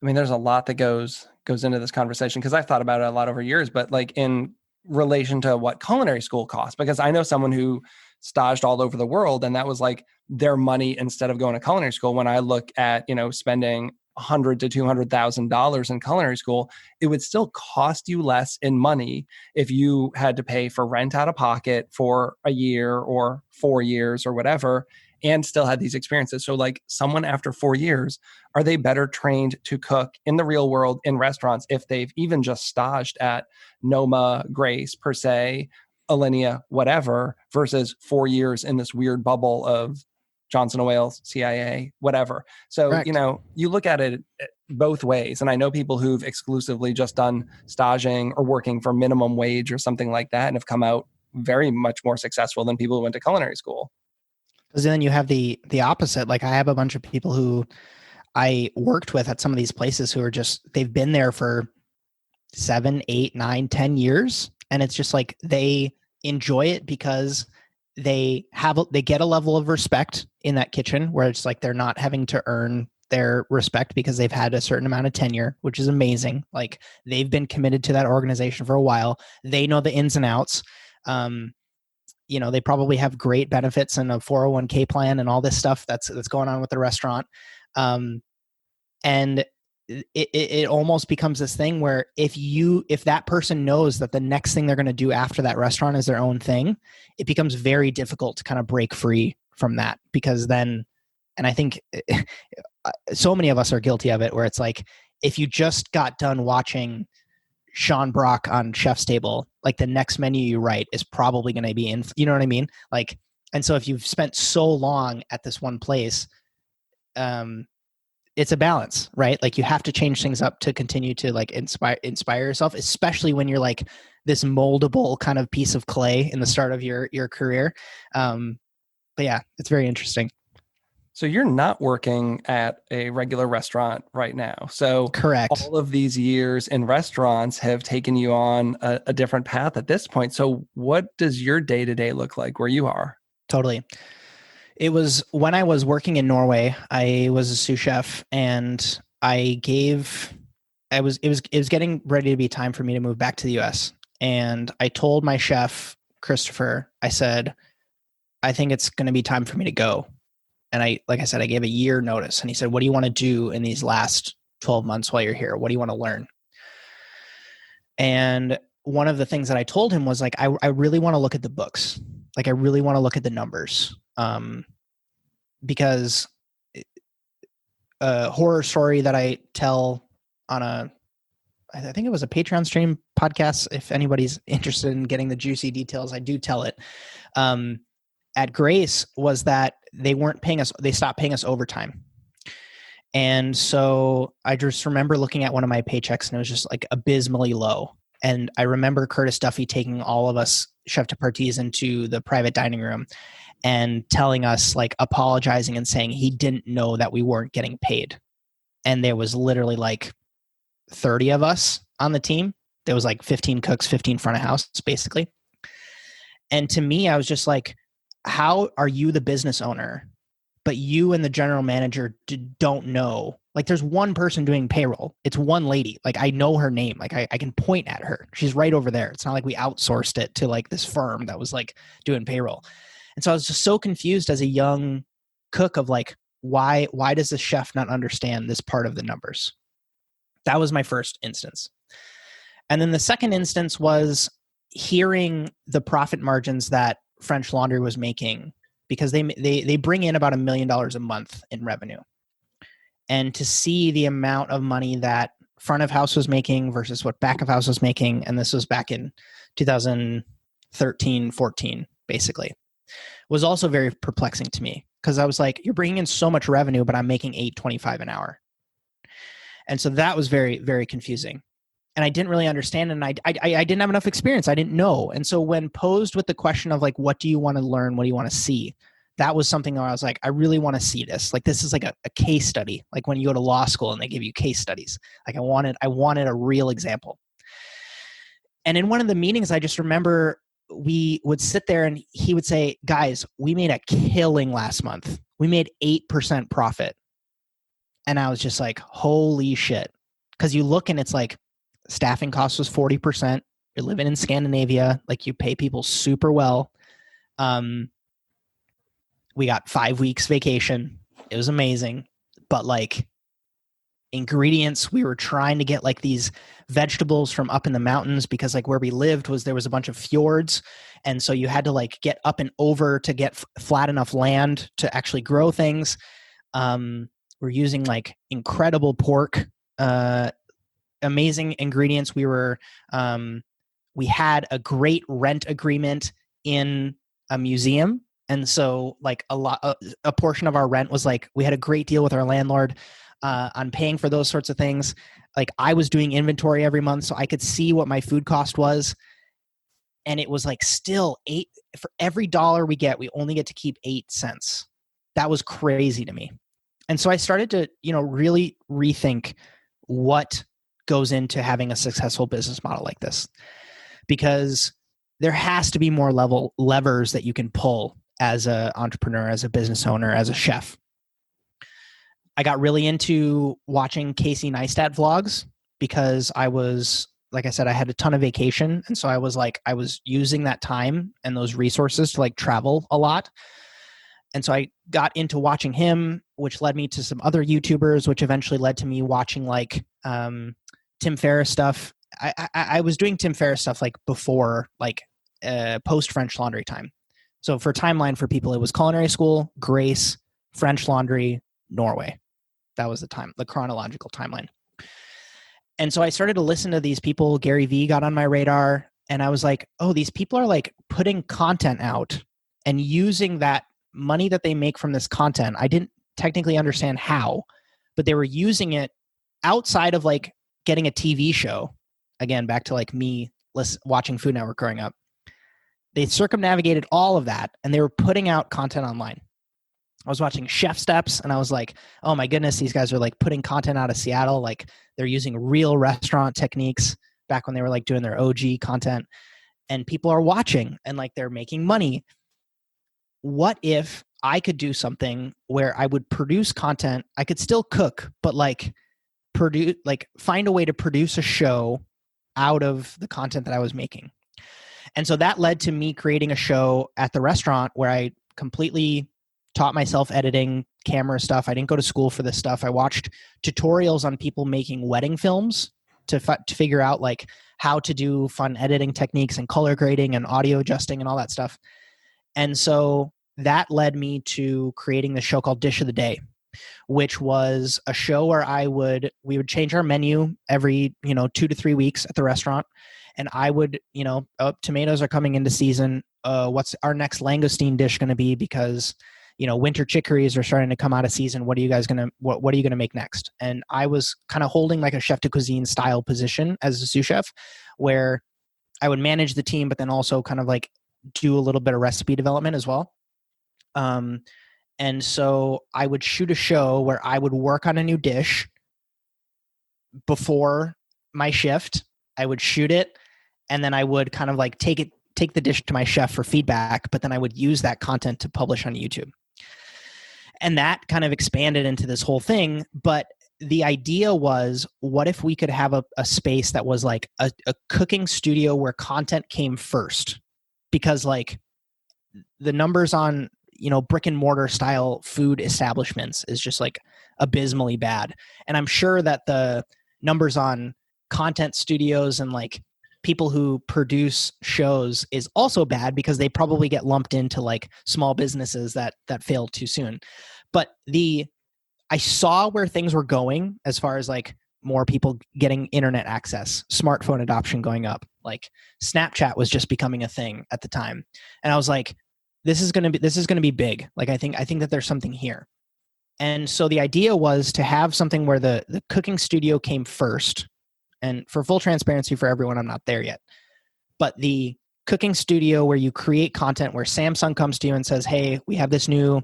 I mean, there's a lot that goes into this conversation, because I've thought about it a lot over years, but like in relation to what culinary school costs, because I know someone who staged all over the world, and that was like their money instead of going to culinary school. When I look at, you know, spending $100,000 to $200,000 in culinary school, it would still cost you less in money if you had to pay for rent out of pocket for a year or 4 years or whatever, and still had these experiences. So like someone after 4 years, are they better trained to cook in the real world in restaurants if they've even just staged at Noma, Grace, Per Se, Alinea, whatever, versus 4 years in this weird bubble of Johnson & Wales, CIA, whatever. So, Correct. you know, you look at it both ways. And I know people who've exclusively just done staging or working for minimum wage or something like that and have come out very much more successful than people who went to culinary school. Because then you have the opposite. Like I have a bunch of people who I worked with at some of these places who are just, they've been there for 7, 8, 9, 10 years. And it's just like they enjoy it because they get a level of respect in that kitchen where it's like they're not having to earn their respect because they've had a certain amount of tenure, which is amazing. Like they've been committed to that organization for a while. They know the ins and outs. You know, they probably have great benefits and a 401k plan and all this stuff that's going on with the restaurant. And it almost becomes this thing where if that person knows that the next thing they're going to do after that restaurant is their own thing, it becomes very difficult to kind of break free from that, because then, and I think so many of us are guilty of it, where it's like, if you just got done watching Sean Brock on Chef's Table, like the next menu you write is probably going to be in, you know what I mean? Like, and so if you've spent so long at this one place, it's a balance, right? Like you have to change things up to continue to like inspire yourself, especially when you're like this moldable kind of piece of clay in the start of your career. But yeah, it's very interesting. So you're not working at a regular restaurant right now. So Correct. all of these years in restaurants have taken you on a different path at this point. So what does your day-to-day look like where you are? Totally. It was when I was working in Norway, I was a sous chef, and it was getting ready to be time for me to move back to the US. And I told my chef, Christopher, I said, I think it's going to be time for me to go. And like I said, I gave a year notice, and he said, what do you want to do in these last 12 months while you're here? What do you want to learn? And one of the things that I told him was like, I really want to look at the books. Like, I really want to look at the numbers. Because a horror story that I tell on I think it was a Patreon stream podcast. If anybody's interested in getting the juicy details, I do tell it. At Grace was that they stopped paying us overtime. And so I just remember looking at one of my paychecks, and it was just like abysmally low. And I remember Curtis Duffy taking all of us chef de parties into the private dining room and telling us, like, apologizing and saying he didn't know that we weren't getting paid. And there was literally like 30 of us on the team. There was like 15 cooks, 15 front of house, basically. And to me, I was just like, how are you the business owner, but you and the general manager don't know? Like, there's one person doing payroll. It's one lady. Like, I know her name. Like, I can point at her. She's right over there. It's not like we outsourced it to like this firm that was like doing payroll. And so I was just so confused as a young cook of like, why does the chef not understand this part of the numbers? That was my first instance. And then the second instance was hearing the profit margins that French Laundry was making, because they bring in about $1 million a month in revenue. And to see the amount of money that front of house was making versus what back of house was making, and this was back in 2013, 14, basically, was also very perplexing to me, because I was like, you're bringing in so much revenue, but I'm making $8.25 an hour. And so that was very, very confusing. And I didn't really understand, and I didn't have enough experience. I didn't know. And so when posed with the question of like, what do you want to learn? What do you want to see? That was something where I was like, I really want to see this. Like, this is like a case study. Like when you go to law school and they give you case studies. Like I wanted a real example. And in one of the meetings, I just remember we would sit there and he would say, guys, we made a killing last month. We made 8% profit. And I was just like, holy shit. Because you look and it's like, staffing costs was 40%. You're living in Scandinavia. Like, you pay people super well. We got 5 weeks vacation. It was amazing. But like ingredients, we were trying to get like these vegetables from up in the mountains, because like where we lived there was a bunch of fjords. And so you had to like get up and over to get flat enough land to actually grow things. We're using like incredible pork, amazing ingredients. We had a great rent agreement in a museum. And so like a portion of our rent was like, we had a great deal with our landlord on paying for those sorts of things. Like I was doing inventory every month, so I could see what my food cost was. And it was like still for every dollar we get, we only get to keep 8 cents. That was crazy to me. And so I started to, really rethink what goes into having a successful business model like this, because there has to be more levers that you can pull as an entrepreneur, as a business owner, as a chef. I got really into watching Casey Neistat vlogs because I was, like I said, I had a ton of vacation. And so I was using that time and those resources to like travel a lot. And so I got into watching him, which led me to some other YouTubers, which eventually led to me watching like Tim Ferriss stuff. I was doing Tim Ferriss stuff like before, like post French Laundry time. So for timeline for people, it was culinary school, Grace, French Laundry, Norway. That was the chronological timeline. And so I started to listen to these people. Gary Vee got on my radar, and I was like, oh, these people are like putting content out and using that money that they make from this content. I didn't technically understand how, but they were using it outside of like getting a TV show. Again, back to like me watching Food Network growing up. They circumnavigated all of that, and they were putting out content online. I was watching Chef Steps, and I was like, oh my goodness, these guys are like putting content out of Seattle. Like they're using real restaurant techniques back when they were like doing their OG content, and people are watching and like they're making money. What if I could do something where I would produce content? I could still cook, but like find a way to produce a show out of the content that I was making. And so that led to me creating a show at the restaurant where I completely taught myself editing, camera stuff. I didn't go to school for this stuff. I watched tutorials on people making wedding films to figure out like how to do fun editing techniques and color grading and audio adjusting and all that stuff. And so that led me to creating the show called Dish of the Day, which was a show where we would change our menu every, 2 to 3 weeks at the restaurant. And I would, tomatoes are coming into season. What's our next langoustine dish going to be? Because, winter chicories are starting to come out of season. What are you guys what are you going to make next? And I was kind of holding like a chef de cuisine style position as a sous chef, where I would manage the team, but then also kind of like do a little bit of recipe development as well. And so I would shoot a show where I would work on a new dish before my shift. I would shoot it, and then I would kind of like take the dish to my chef for feedback, but then I would use that content to publish on YouTube. And that kind of expanded into this whole thing. But the idea was, what if we could have a space that was like a cooking studio where content came first? Because like the numbers on, brick and mortar style food establishments is just like abysmally bad. And I'm sure that the numbers on content studios and like people who produce shows is also bad, because they probably get lumped into like small businesses that failed too soon. But I saw where things were going as far as like more people getting internet access, smartphone adoption going up. Like Snapchat was just becoming a thing at the time. And I was like, this is going to be big. Like, I think that there's something here. And so the idea was to have something where the cooking studio came first. And for full transparency for everyone, I'm not there yet. But the cooking studio where you create content, where Samsung comes to you and says, hey, we have this new,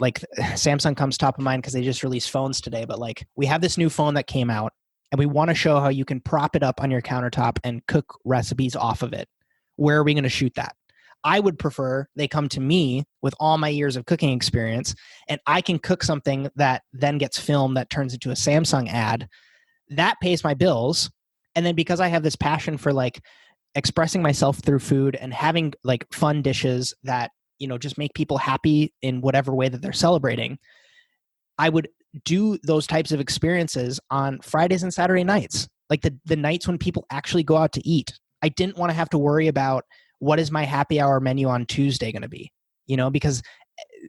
like Samsung comes top of mind because they just released phones today. But like, we have this new phone that came out, and we want to show how you can prop it up on your countertop and cook recipes off of it. Where are we going to shoot that? I would prefer they come to me with all my years of cooking experience, and I can cook something that then gets filmed that turns into a Samsung ad. That pays my bills. And then because I have this passion for like expressing myself through food and having like fun dishes that, just make people happy in whatever way that they're celebrating, I would do those types of experiences on Fridays and Saturday nights, like the nights when people actually go out to eat. I didn't want to have to worry about what is my happy hour menu on Tuesday going to be, because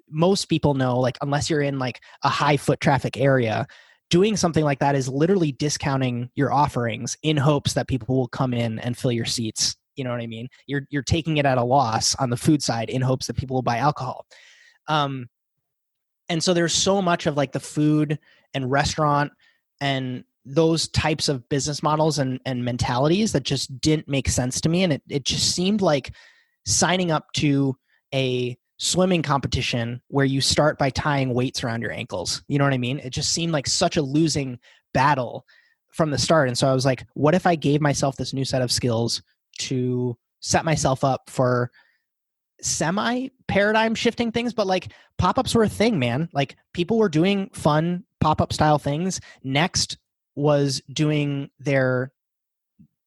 most people know, like, unless you're in like a high foot traffic area, doing something like that is literally discounting your offerings in hopes that people will come in and fill your seats You know what I mean? You're taking it at a loss on the food side in hopes that people will buy alcohol. And so there's so much of like the food and restaurant and those types of business models and mentalities that just didn't make sense to me. And it just seemed like signing up to a swimming competition where you start by tying weights around your ankles. You know what I mean? It just seemed like such a losing battle from the start. And so I was like, what if I gave myself this new set of skills to set myself up for semi paradigm shifting things? But like pop-ups were a thing, man. Like people were doing fun pop-up style things. Next was doing their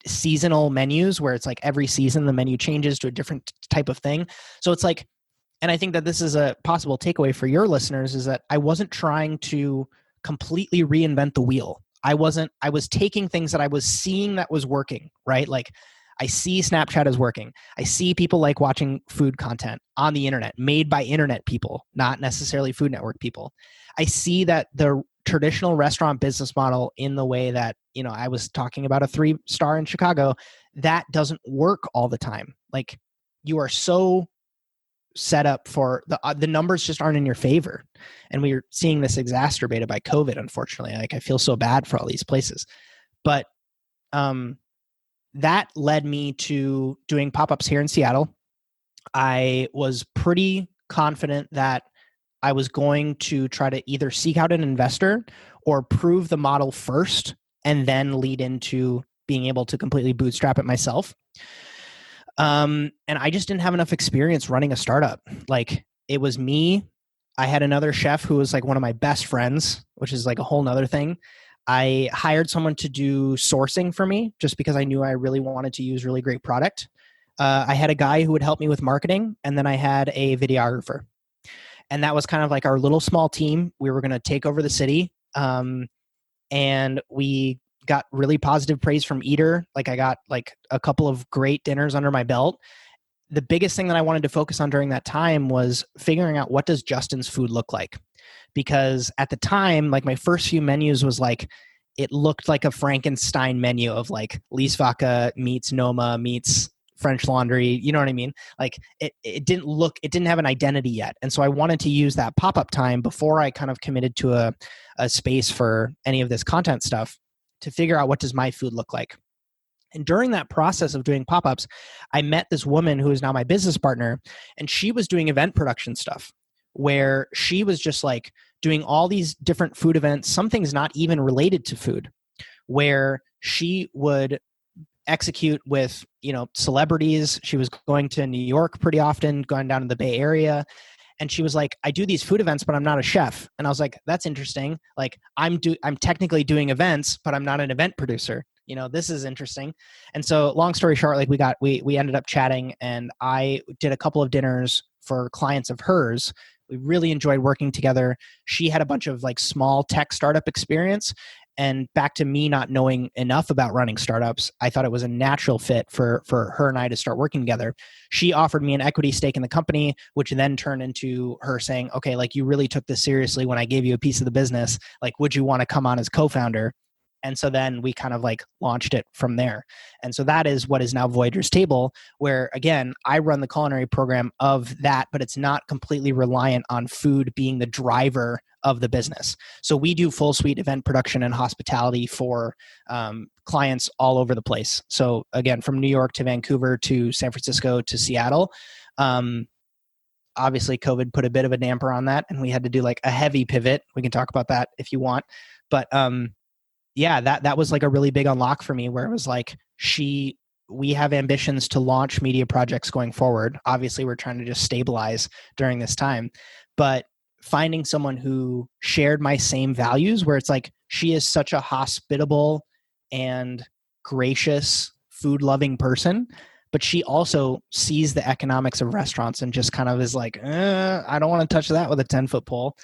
seasonal menus where it's like every season the menu changes to a different type of thing. So it's like, and I think that this is a possible takeaway for your listeners, is that I wasn't trying to completely reinvent the wheel. I was taking things that I was seeing that was working, right? Like I see Snapchat is working. I see people like watching food content on the internet made by internet people, not necessarily Food Network people. I see that the traditional restaurant business model, in the way that, you know, I was talking about a 3-star in Chicago, that doesn't work all the time. Like you are so set up for the numbers just aren't in your favor. And we're seeing this exacerbated by COVID, unfortunately. Like I feel so bad for all these places. But that led me to doing pop-ups here in Seattle. I was pretty confident that I was going to try to either seek out an investor or prove the model first and then lead into being able to completely bootstrap it myself. And I just didn't have enough experience running a startup. Like it was me. I had another chef who was like one of my best friends, which is like a whole nother thing. I hired someone to do sourcing for me just because I knew I really wanted to use really great product. I had a guy who would help me with marketing, and then I had a videographer. And that was kind of like our little small team. We were going to take over the city. And we got really positive praise from Eater. Like I got like a couple of great dinners under my belt. The biggest thing that I wanted to focus on during that time was figuring out, what does Justin's food look like? Because at the time, like my first few menus was like, it looked like a Frankenstein menu of like Liesvaka meets Noma meets French Laundry. You know what I mean? Like it didn't have an identity yet. And so I wanted to use that pop-up time before I kind of committed to a space for any of this content stuff to figure out, what does my food look like? And during that process of doing pop-ups, I met this woman who is now my business partner, and she was doing event production stuff where she was just like doing all these different food events, some things not even related to food, where she would execute with, you know, celebrities. She was going to New York pretty often, going down to the Bay Area. And she was like, I do these food events, but I'm not a chef. And I was like, that's interesting. Like I'm technically doing events, but I'm not an event producer. You know, this is interesting. And so long story short, like we ended up chatting, and I did a couple of dinners for clients of hers. We really enjoyed working together. She had a bunch of like small tech startup experience. And back to me not knowing enough about running startups, I thought it was a natural fit for her and I to start working together. She offered me an equity stake in the company, which then turned into her saying, okay, like you really took this seriously when I gave you a piece of the business. Like, would you want to come on as co-founder? And so then we kind of like launched it from there. And so that is what is now Voyager's Table, where again, I run the culinary program of that, but it's not completely reliant on food being the driver of the business. So we do full suite event production and hospitality for clients all over the place. So again, from New York to Vancouver to San Francisco to Seattle. Obviously, COVID put a bit of a damper on that, and we had to do like a heavy pivot. We can talk about that if you want. But yeah, that was like a really big unlock for me, where it was like, we have ambitions to launch media projects going forward. Obviously, we're trying to just stabilize during this time, but finding someone who shared my same values, where it's like, she is such a hospitable and gracious, food-loving person, but she also sees the economics of restaurants and just kind of is like, I don't want to touch that with a 10-foot pole.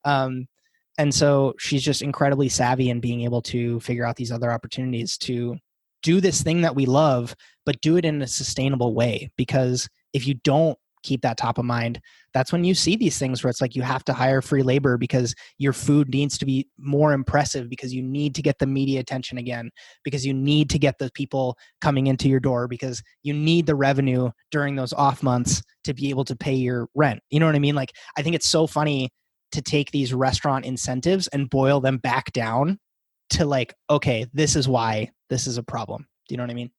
And so she's just incredibly savvy in being able to figure out these other opportunities to do this thing that we love, but do it in a sustainable way. Because if you don't keep that top of mind, that's when you see these things where it's like you have to hire free labor because your food needs to be more impressive, because you need to get the media attention again, because you need to get the people coming into your door, because you need the revenue during those off months to be able to pay your rent. You know what I mean? Like, I think it's so funny to take these restaurant incentives and boil them back down to like, okay, this is why this is a problem. Do you know what I mean?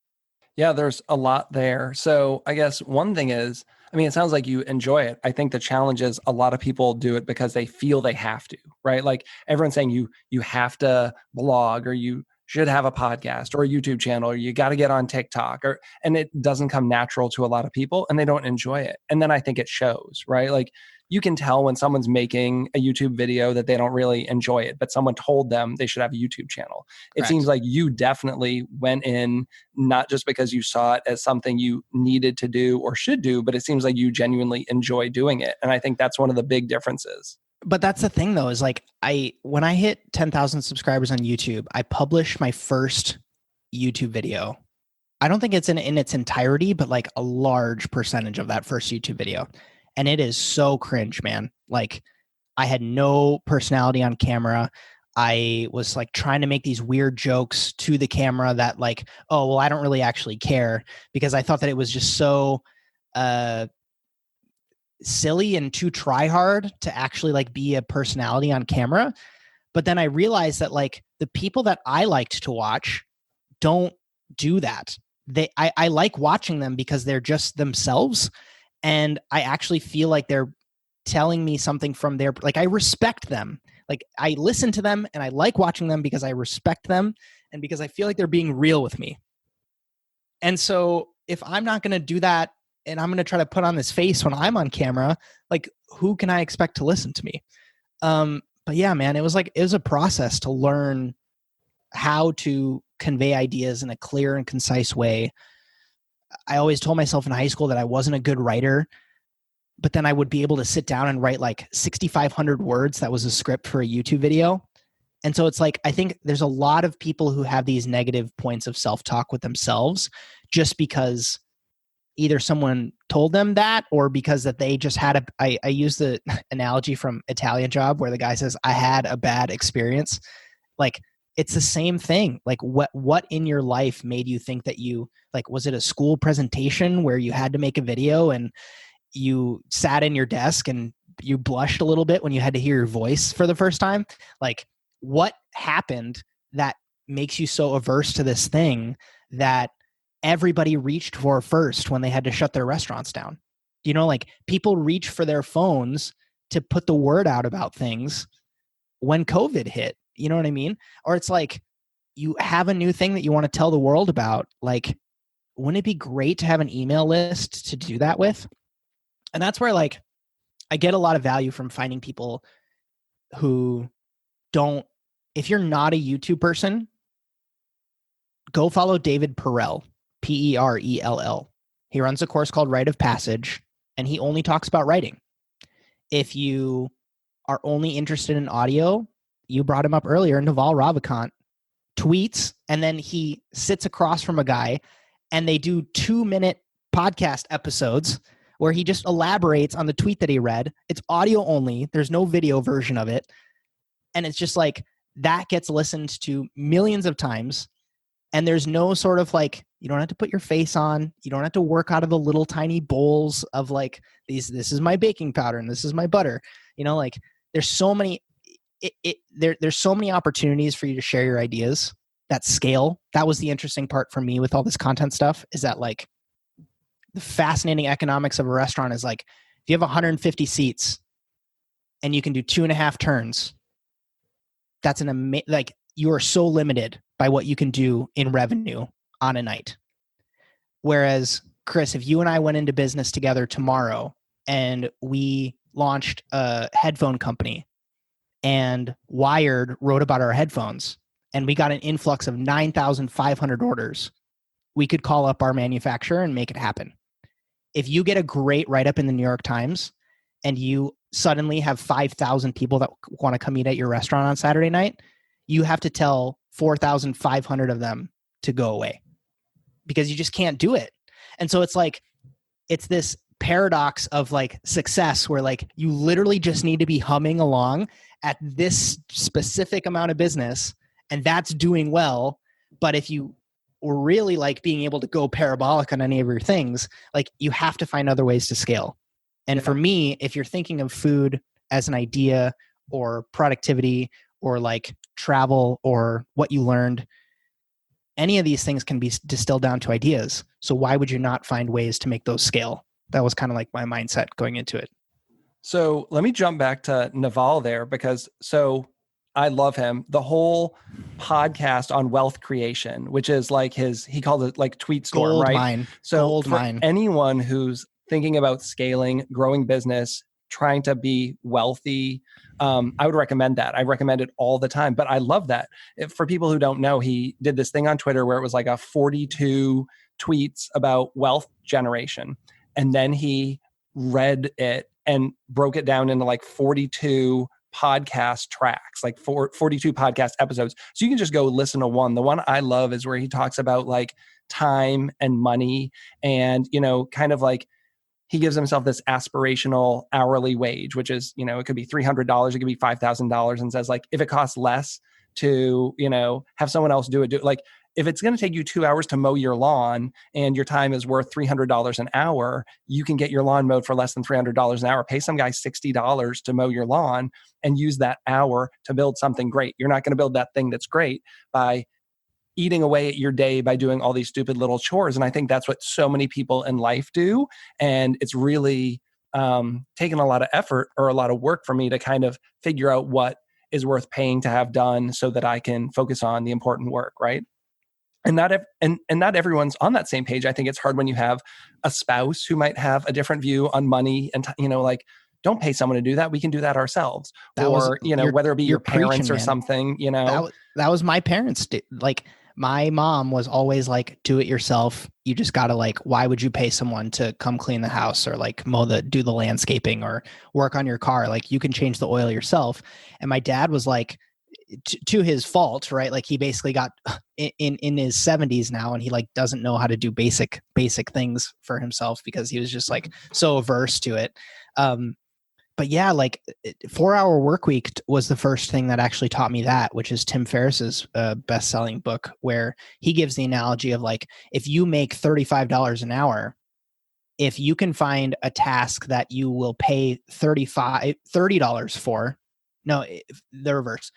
Yeah, there's a lot there. So I guess one thing is, I mean, it sounds like you enjoy it. I think the challenge is a lot of people do it because they feel they have to, right? Like everyone's saying you have to blog, or you should have a podcast or a YouTube channel, or you got to get on TikTok, and it doesn't come natural to a lot of people and they don't enjoy it. And then I think it shows, right? Like you can tell when someone's making a YouTube video that they don't really enjoy it, but someone told them they should have a YouTube channel. It Correct. seems like you definitely went in not just because you saw it as something you needed to do or should do, but it seems like you genuinely enjoy doing it. And I think that's one of the big differences. But that's the thing though, is like when I hit 10,000 subscribers on YouTube, I published my first YouTube video. I don't think it's in its entirety, but like a large percentage of that first YouTube video. And it is so cringe, man. Like I had no personality on camera. I was like trying to make these weird jokes to the camera that like, oh, well, I don't really actually care, because I thought that it was just so silly and too try hard to actually like be a personality on camera. But then I realized that like the people that I liked to watch don't do that. I like watching them because they're just themselves. And I actually feel like they're telling me something from their, like, I respect them. Like I listen to them and I like watching them because I respect them and because I feel like they're being real with me. And so if I'm not going to do that and I'm going to try to put on this face when I'm on camera, like who can I expect to listen to me? But yeah, man, it was a process to learn how to convey ideas in a clear and concise way. I always told myself in high school that I wasn't a good writer, but then I would be able to sit down and write like 6,500 words. That was a script for a YouTube video. And so it's like, I think there's a lot of people who have these negative points of self-talk with themselves just because either someone told them that or because that they just had I use the analogy from Italian Job where the guy says, I had a bad experience. Like, it's the same thing. Like what in your life made you think that was it a school presentation where you had to make a video and you sat in your desk and you blushed a little bit when you had to hear your voice for the first time? Like, what happened that makes you so averse to this thing that everybody reached for first when they had to shut their restaurants down? You know, like people reach for their phones to put the word out about things when COVID hit. You know what I mean? Or it's like you have a new thing that you want to tell the world about. Like, wouldn't it be great to have an email list to do that with? And that's where like I get a lot of value from finding people who don't, if you're not a YouTube person, go follow David Perell, Perell. He runs a course called Rite of Passage, and he only talks about writing. If you are only interested in audio, you brought him up earlier, Naval Ravikant tweets, and then he sits across from a guy, and they do 2-minute podcast episodes where he just elaborates on the tweet that he read. It's audio only. There's no video version of it. And it's just like, that gets listened to millions of times. And there's no sort of like, you don't have to put your face on. You don't have to work out of the little tiny bowls of like this is my baking powder and this is my butter. You know, like there's so many, there's so many opportunities for you to share your ideas that scale. That was the interesting part for me with all this content stuff, is that like the fascinating economics of a restaurant is like, if you have 150 seats and you can do 2.5 turns, that's like you are so limited by what you can do in revenue on a night. Whereas, Chris, if you and I went into business together tomorrow and we launched a headphone company and Wired wrote about our headphones and we got an influx of 9,500 orders, we could call up our manufacturer and make it happen. If you get a great write-up in the New York Times and you suddenly have 5,000 people that want to come eat at your restaurant on Saturday night, you have to tell 4,500 of them to go away because you just can't do it. And so it's like, it's this paradox of like success where like you literally just need to be humming along at this specific amount of business and that's doing well. But if you were really like being able to go parabolic on any of your things, like you have to find other ways to scale. And for me, if you're thinking of food as an idea or productivity or like travel or what you learned, any of these things can be distilled down to ideas. So why would you not find ways to make those scale? That was kind of like my mindset going into it. So let me jump back to Naval there because I love him. The whole podcast on wealth creation, which is like he called it like tweet storm, Gold right? mine. So Gold for mine. anyone who's thinking about scaling, growing business, trying to be wealthy, I would recommend that. I recommend it all the time, but I love that. For people who don't know, he did this thing on Twitter where it was like a 42 tweets about wealth generation. And then he read it and broke it down into like 42 podcast tracks, like 42 podcast episodes. So you can just go listen to one. The one I love is where he talks about like time and money and, kind of like he gives himself this aspirational hourly wage, which is, it could be $300, it could be $5,000, and says like, if it costs less to, have someone else do it, like if it's going to take you 2 hours to mow your lawn and your time is worth $300 an hour, you can get your lawn mowed for less than $300 an hour. Pay some guy $60 to mow your lawn and use that hour to build something great. You're not going to build that thing that's great by eating away at your day by doing all these stupid little chores. And I think that's what so many people in life do. And it's really taken a lot of effort or a lot of work for me to kind of figure out what is worth paying to have done so that I can focus on the important work, right? And not everyone's on that same page. I think it's hard when you have a spouse who might have a different view on money and, like, don't pay someone to do that. We can do that ourselves. Whether it be your parents or something, That was my parents. Like my mom was always like, do it yourself. You just got to like, why would you pay someone to come clean the house or like do the landscaping or work on your car? Like you can change the oil yourself. And my dad was like, to his fault, right? Like he basically got in his 70s now and he like doesn't know how to do basic things for himself because he was just like so averse to it. But yeah, like 4-Hour Workweek was the first thing that actually taught me that, which is Tim Ferriss's best-selling book, where he gives the analogy of like, if you make $35 an hour, if you can find a task that you will pay $30 for, no, the reverse,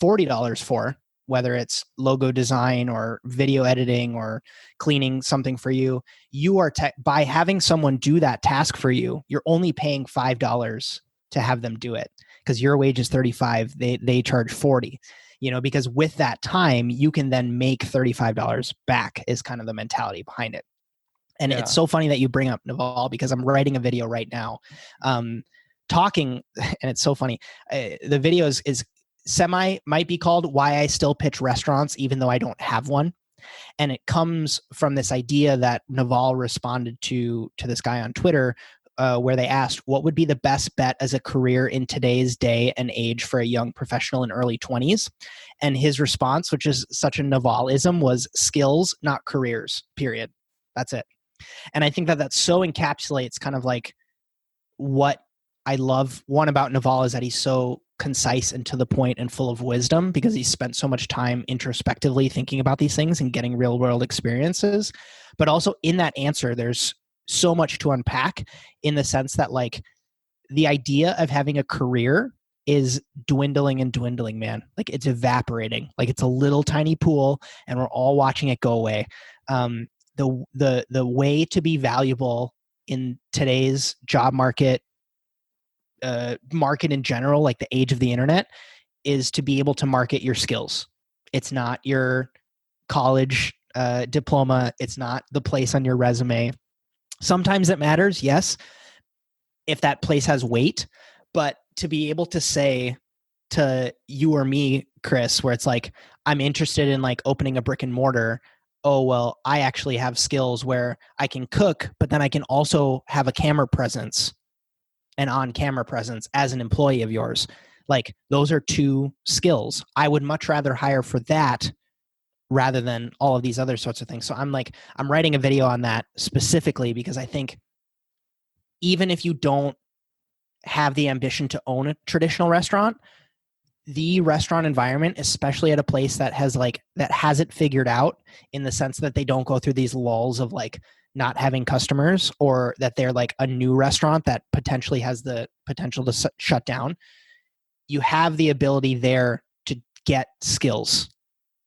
$40 for, whether it's logo design or video editing or cleaning something for you, you are by having someone do that task for you, you're only paying $5 to have them do it because your wage is $35. They charge $40, because with that time you can then make $35 back is kind of the mentality behind it. And It's so funny that you bring up Naval because I'm writing a video right now, talking, and it's so funny. The video is might be called Why I Still Pitch Restaurants Even Though I Don't Have One. And it comes from this idea that Naval responded to this guy on Twitter, where they asked, what would be the best bet as a career in today's day and age for a young professional in early 20s? And his response, which is such a Navalism, was skills, not careers, period. That's it. And I think that so encapsulates kind of like what I love. One about Naval is that he's so concise and to the point and full of wisdom because he spent so much time introspectively thinking about these things and getting real world experiences. But also in that answer, there's so much to unpack in the sense that like the idea of having a career is dwindling, man. Like it's evaporating. Like it's a little tiny pool and we're all watching it go away. The way to be valuable in today's job market in general, like the age of the internet, is to be able to market your skills. It's not your college diploma. It's not the place on your resume. Sometimes it matters, yes, if that place has weight, but to be able to say to you or me, Chris, where it's like, I'm interested in like opening a brick and mortar. Oh, well, I actually have skills where I can cook, but then I can also have a camera presence and on-camera presence as an employee of yours. Like those are two skills. I would much rather hire for that rather than all of these other sorts of things. So I'm writing a video on that specifically because I think even if you don't have the ambition to own a traditional restaurant, the restaurant environment, especially at a place that has it figured out, in the sense that they don't go through these lulls of like not having customers, or that they're like a new restaurant that potentially has the potential to shut down. You have the ability there to get skills.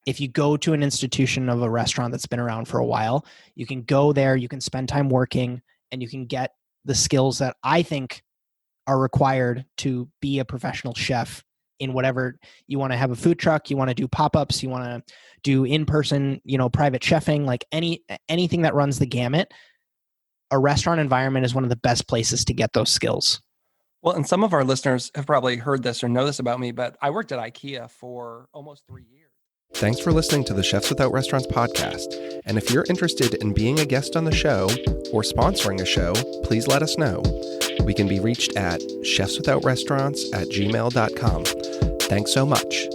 If you go to an institution of a restaurant that's been around for a while, you can go there, you can spend time working, and you can get the skills that I think are required to be a professional chef in whatever you want to have. A food truck, you want to do pop-ups, you want to do in-person, private chefing, like anything that runs the gamut. A restaurant environment is one of the best places to get those skills. Well, and some of our listeners have probably heard this or know this about me, but I worked at IKEA for almost 3 years. Thanks for listening to the Chefs Without Restaurants podcast. And if you're interested in being a guest on the show or sponsoring a show, please let us know. We can be reached at chefswithoutrestaurants@gmail.com. Thanks so much.